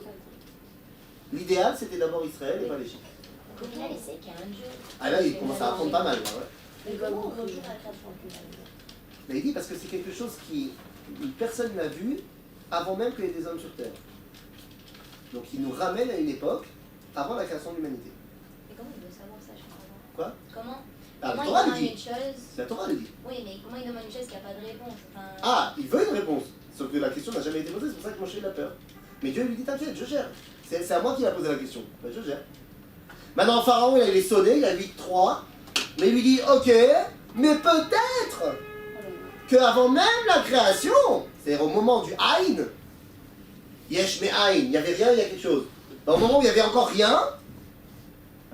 l'idéal c'était d'abord Israël et pas l'Égypte. Donc là, il sait qu'il y a un Dieu. Ah là, il commence à apprendre pas mal. Ouais. Mais comment on rejoue la création finalement? Mais il dit parce que c'est quelque chose qui personne n'a vu avant même qu'il y ait des hommes sur Terre. Donc il nous ramène à une époque avant la création de l'humanité. Et comment il veut savoir ça, je comprends pas. Quoi? Comment La il Torah le demande dit. une chose? La Torah le dit. Oui, mais comment il demande une chose qui n'a pas de réponse? Enfin... Ah, il veut une réponse. Sauf que la question n'a jamais été posée, c'est pour ça que Moshe a peur. Mais Dieu lui dit t'inquiète, je gère. C'est à moi qui a posé la question. Ben, je gère. Maintenant, Pharaon, il est sonné, il a 8-3. Mais il lui dit ok, mais peut-être qu'avant même la création, c'est-à-dire au moment du Aïn, Yesh me Aïn, il n'y avait rien, il y a quelque chose. Au moment où il n'y avait encore rien,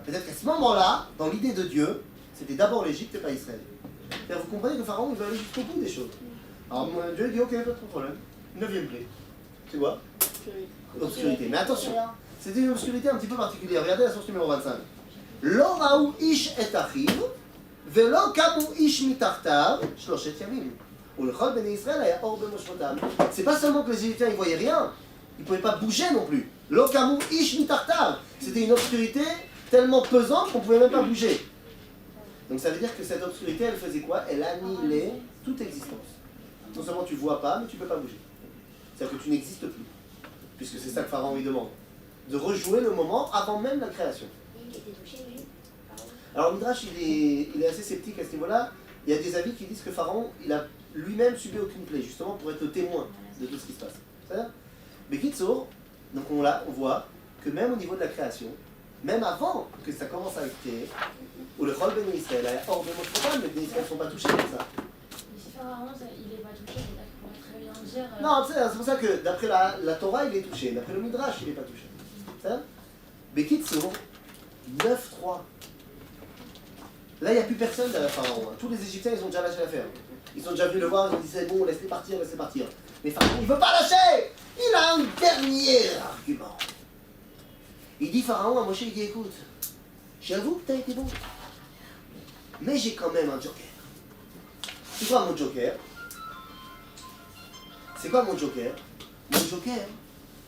peut-être qu'à ce moment-là, dans l'idée de Dieu, c'était d'abord l'Égypte et pas Israël. C'est-à-dire, vous comprenez que Pharaon, il veut aller jusqu'au bout des choses. Alors Dieu dit ok, pas de problème. 9e plaie. Tu vois? Obscurité. Mais attention, c'était une obscurité un petit peu particulière. Regardez la source numéro 25. Lo raou ish et achiv, velo kamu ish mitartav, shloshet yamim. Ou le chol bnei Israël aya or bemoshvotav. C'est pas seulement que les Égyptiens ils voyaient rien, ils pouvaient pas bouger non plus. Lo kamu ish mitartav. C'était une obscurité tellement pesante qu'on pouvait même pas bouger. Donc ça veut dire que cette obscurité, elle faisait quoi? Elle annihilait toute existence. Non seulement tu vois pas, mais tu peux pas bouger. C'est-à-dire que tu n'existes plus. Puisque c'est ça que Pharaon lui demande. De rejouer le moment avant même la création. Il était touché, lui. Alors Midrash, il est assez sceptique à ce niveau-là. Il y a des avis qui disent que Pharaon, il a lui-même subi aucune plaie, justement pour être le témoin de tout ce qui se passe. C'est-à-dire, mais Kitsour, donc on voit que même au niveau de la création, même avant que ça commence à être créé, où le Chol Bnei Israël a hors de notre mais les Bnei Israël ne sont pas touchés comme ça. Mais si Pharaon, il n'est pas touché, c'est-à-dire qu'on pourrait très bien dire. Non, c'est pour ça que d'après la Torah, il est touché. D'après le Midrash, il n'est pas touché. C'est ça? Mais Kitsour, 9-3. Là, il n'y a plus personne derrière Pharaon. Tous les Égyptiens, ils ont déjà lâché l'affaire. Ils ont déjà vu le voir, ils ont dit c'est bon, laisse-les partir, laisse-les partir. Mais Pharaon, il ne veut pas lâcher. Il a un dernier argument. Il dit Pharaon à Moshe, il dit écoute, j'avoue que tu as été bon. Mais j'ai quand même un joker. C'est quoi mon joker? C'est quoi mon joker? Mon joker,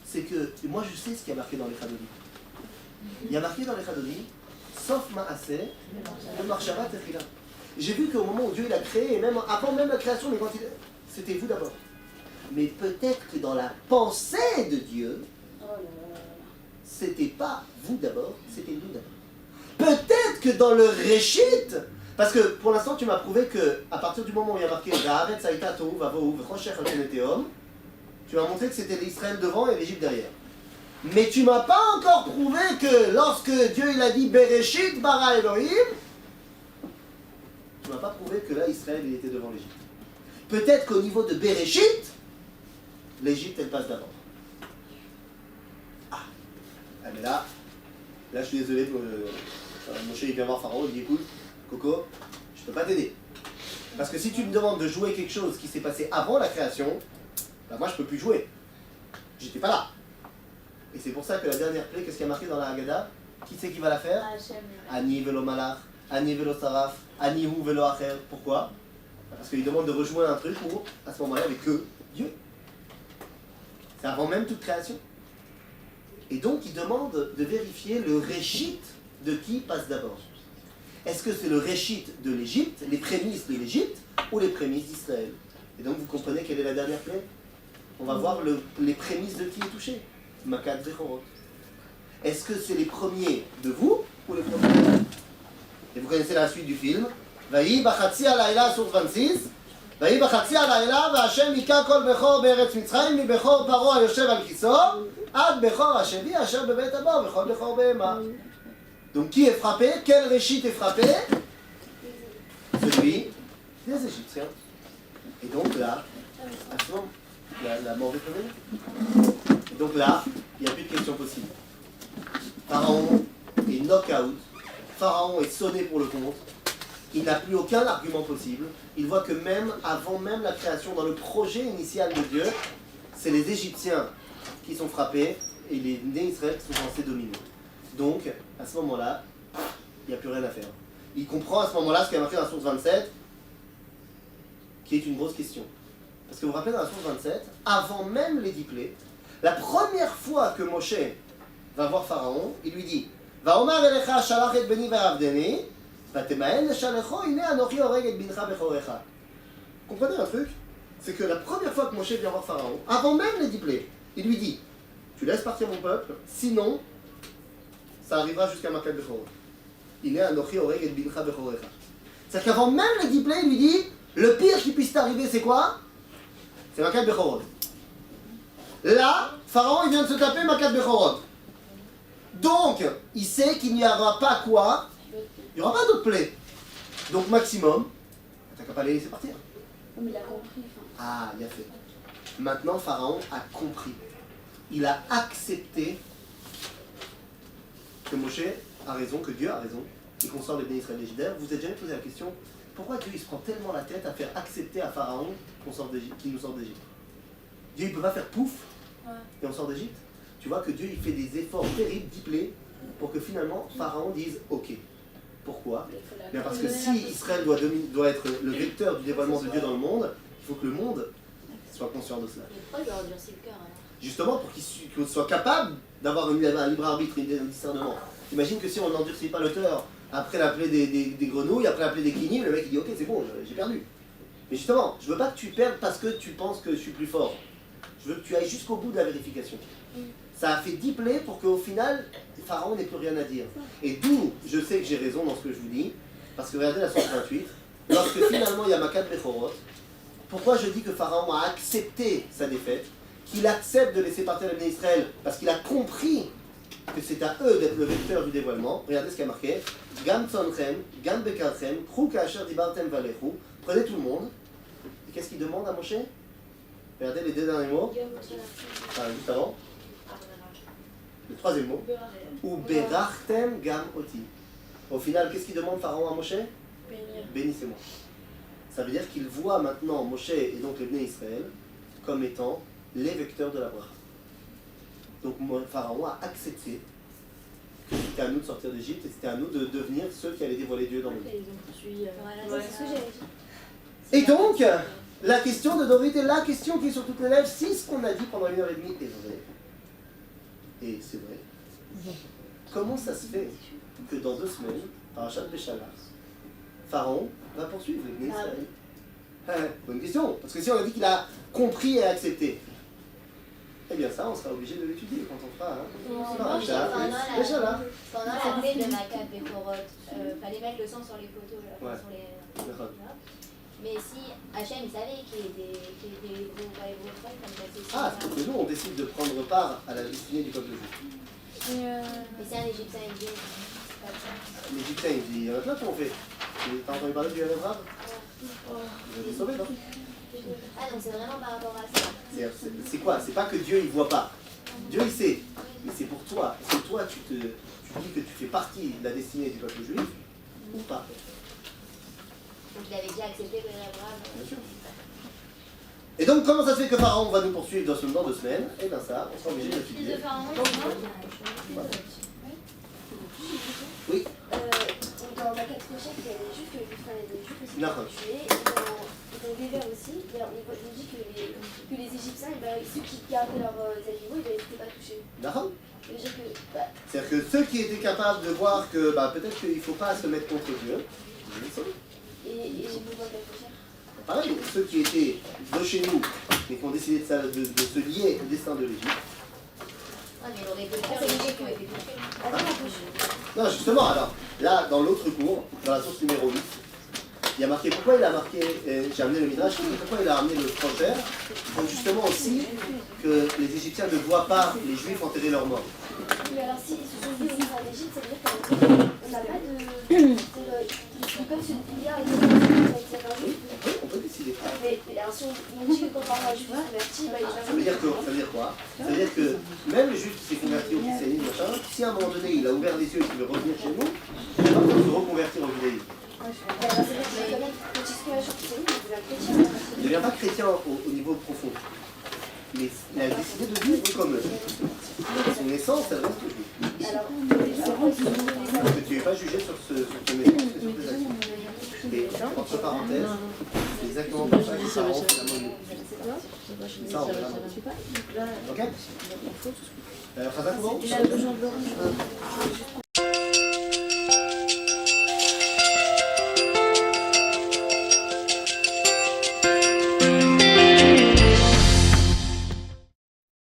c'est que moi je sais ce qu'il y a marqué dans les Chadodim. Il y a marqué dans les Chadodim, sauf Maaseh, le Marshava Techila. J'ai vu qu'au moment où Dieu il a créé, et même avant même la création, mais quand c'était vous d'abord. Mais peut-être que dans la pensée de Dieu, c'était pas vous d'abord, c'était nous d'abord. Peut-être que dans le Réchit, parce que pour l'instant tu m'as prouvé que à partir du moment où il y a marqué Ra'aret Saïta Tohu Vavohu V'Choshech Al-Keneteom, tu m'as montré que c'était l'Israël devant et l'Égypte derrière. Mais tu m'as pas encore prouvé que lorsque Dieu il a dit Bereshit bara Elohim, tu m'as pas prouvé que là Israël il était devant l'Égypte. Peut-être qu'au niveau de Bereshit, l'Égypte elle passe d'abord. Ah mais là je suis désolé, Moshe il vient voir Pharaon, il dit écoute, Coco, je peux pas t'aider. Parce que si tu me demandes de jouer quelque chose qui s'est passé avant la création, bah moi je peux plus jouer. J'étais pas là. Et c'est pour ça que la dernière plaie, qu'est-ce qu'il y a marqué dans la Haggadah? Qui c'est qui va la faire? Ani velo malach, ani velo saraf, ani hu velo acher. Pourquoi? Parce qu'il demande de rejouer un truc où, à ce moment-là, il n'y avait que Dieu. C'est avant même toute création. Et donc, il demande de vérifier le réchit de qui passe d'abord. Est-ce que c'est le réchit de l'Égypte, les prémices de l'Égypte, ou les prémices d'Israël? Et donc, vous comprenez quelle est la dernière plaie? On va voir les prémices de qui est touché. Makat Zechorot. Est-ce que c'est les premiers de vous, ou les premiers? Et vous connaissez la suite du film. Vayi Bachatzi Alayla, sourate 26. ויהי בחצי הלילה, והשם היכה כל בכור בארץ מצרים, מבכור פרעה היושב על כיסאו, עד בכור השבי אשר בבית הבור, וכל בכור בהמה. Donc qui est frappé? Quel réchit est frappé? Celui des Égyptiens. Et donc là, à ce moment, la mort est prévenue. Et donc là, il n'y a plus de question possible. Pharaon est knock-out. Pharaon est sonné pour le compte. Il n'a plus aucun argument possible. Il voit que même avant même la création, dans le projet initial de Dieu, c'est les Égyptiens qui sont frappés et les nés Israël qui sont censés dominer. Donc, à ce moment-là, il n'y a plus rien à faire. Il comprend à ce moment-là ce qu'il y a marqué dans la source 27, qui est une grosse question. Parce que vous vous rappelez dans la source 27, avant même les 10 plaies, la première fois que Moshe va voir Pharaon, il lui dit Va'omar elecha shalach et beni ve'avdeni, vatemael leshalecho ine anochi oreg et bincha bechorecha. Comprenez un truc? C'est que la première fois que Moshe vient voir Pharaon, avant même les 10 plaies, il lui dit tu laisses partir mon peuple, sinon ça arrivera jusqu'à Makat Bechorot. Il est anochi oreg et bincha bechorecha. C'est-à-dire qu'avant même les 10 plaies, il lui dit le pire qui puisse t'arriver, c'est quoi? C'est Makat Bechorot. Là, Pharaon, il vient de se taper Makat Bechorot. Donc, il sait qu'il n'y aura pas quoi? Il n'y aura pas d'autres plaies. Donc, maximum, t'as qu'à pas les laisser partir. Mais il a compris. Ah, il a fait. Maintenant, Pharaon a compris. Il a accepté que Moshe a raison, que Dieu a raison, et qu'on sort les bénis Israël d'Égypte. Vous vous êtes jamais posé la question, pourquoi Dieu il se prend tellement la tête à faire accepter à Pharaon qu'il nous sort d'Égypte? Dieu il peut pas faire pouf et on sort d'Égypte. Tu vois que Dieu il fait des efforts terribles, diplés, pour que finalement Pharaon dise ok. Pourquoi? Bien parce que si Israël doit être le vecteur du dévoilement de Dieu dans le monde, il faut que le monde soit conscient de cela. Mais pourquoi il leur endurcit le cœur alors? Justement pour qu'il soit capable d'avoir un libre arbitre et un discernement. Imagine que si on n'endurcit pas le cœur, après la plaie des grenouilles, après la plaie des kinim, le mec il dit ok c'est bon, j'ai perdu. Mais justement, je veux pas que tu perdes parce que tu penses que je suis plus fort. Je veux que tu ailles jusqu'au bout de la vérification. Ça a fait 10 plaies pour qu'au final, Pharaon n'ait plus rien à dire. Et d'où je sais que j'ai raison dans ce que je vous dis, parce que regardez la source 28, lorsque finalement il y a Makat Bechorot, pourquoi je dis que Pharaon a accepté sa défaite, qu'il accepte de laisser partir les bénis Israël, parce qu'il a compris que c'est à eux d'être le vecteur du dévoilement. Regardez ce qu'il y a marqué. Gam tzonchem, gam bekarchem, krou kasher dibartem valechu. Prenez tout le monde. Et qu'est-ce qu'il demande à Moshe? Regardez les deux derniers mots. Enfin, juste avant. Le troisième mot. Ou berachtem gam oti. Au final, qu'est-ce qu'il demande Pharaon à Moshe? Bénissez-moi. Ça veut dire qu'il voit maintenant Moshe et donc les bénis Israël comme étant les vecteurs de la bracha. Donc Pharaon a accepté que c'était à nous de sortir d'Égypte et c'était à nous de devenir ceux qui allaient dévoiler Dieu dans le monde. Voilà, C'est ce que j'avais dit. Et donc, la question de David est la question qui est sur toutes les lèvres. Si ce qu'on a dit pendant 1h30 est vrai, et c'est vrai, comment ça se fait que dans 2 semaines, Parashat Béchala, Pharaon va poursuivre les bénis Israël? Bonne question, parce que si on a dit qu'il a compris et accepté, eh bien ça, on sera obligé de l'étudier quand on fera Parashat Béchala. Pendant la plaie de Makat Bechorot, fallait mettre le sang sur les poteaux, là, Ouais. sur les... D'accord. Mais si Hachem savait qu'il était gros, pas les gros trucs, comme ça c'est Ah, c'est que nous, on décide de prendre part à la destinée du peuple juif. Mais c'est un Égyptien indien, c'est pas ça. L'Égyptien, il dit, il y en a plein qui ont fait. T'as entendu parler du Erev Rav? Ils ont été sauvés, non? Ah, donc c'est vraiment par rapport à ça. C'est quoi? C'est pas que Dieu il voit pas. Dieu il sait. Mais c'est pour toi. Est-ce que toi tu dis que tu fais partie de la destinée du peuple juif ou pas? Donc il avait déjà accepté le Rav. Bien sûr. Et donc comment ça se fait que Pharaon va nous poursuivre dans 2 semaines? Eh bien ça, on sera obligé de Fils de l'étudier. Pharaon, Oui. Dans ma 4 prochaine, il y a des juifs aussi qui Non. ont tué. Et dans Weber aussi, il nous dit que les Égyptiens, ceux qui gardaient leurs animaux, ils n'étaient pas touchés. D'accord. Ça veut dire que, C'est-à-dire que ceux qui étaient capables de voir que peut-être qu'il ne faut pas se mettre contre Dieu, ils sont sauvés. et j'ai besoin de la prochaine. Pareil, ceux qui étaient de chez nous, mais qui ont décidé de se lier au destin de l'Égypte. Ah, mais il aurait pu le faire, les gens qui ont été touchés. Attends, la prochaine. Non, justement, alors, là, dans l'autre cours, dans la source numéro 8, il y a marqué pourquoi il a marqué, j'ai amené le Midrash, pourquoi il a amené le trancheur, pour justement aussi que les Égyptiens ne voient pas les Juifs enterrer leurs morts. Oui, alors si ils se sont dit aussi en Égypte, ça veut dire qu'on n'a pas de. Ils peuvent se dire avec Oui, on peut décider. mais alors si on dit que quand on parle d'un juif converti, bah, il va. Ça veut dire quoi? Ça veut dire que même le juif qui s'est converti au christianisme, machin, si à un moment donné il a ouvert les yeux et qu'il veut revenir chez nous, il va pas se reconvertir au judaïsme. Alors c'est vrai que quand même, quand il se convertit au christianisme, il devient chrétien. Il ne devient pas chrétien au niveau profond. Mais il a décidé de vivre comme eux. Son essence, elle reste juive. Alors, Parce que tu n'es pas jugé sur ton essence, mais sur tes actions. Et entre parenthèses, c'est exactement pour ça que ça rend finalement une. Ça, on verra. Ok. Khazan, comment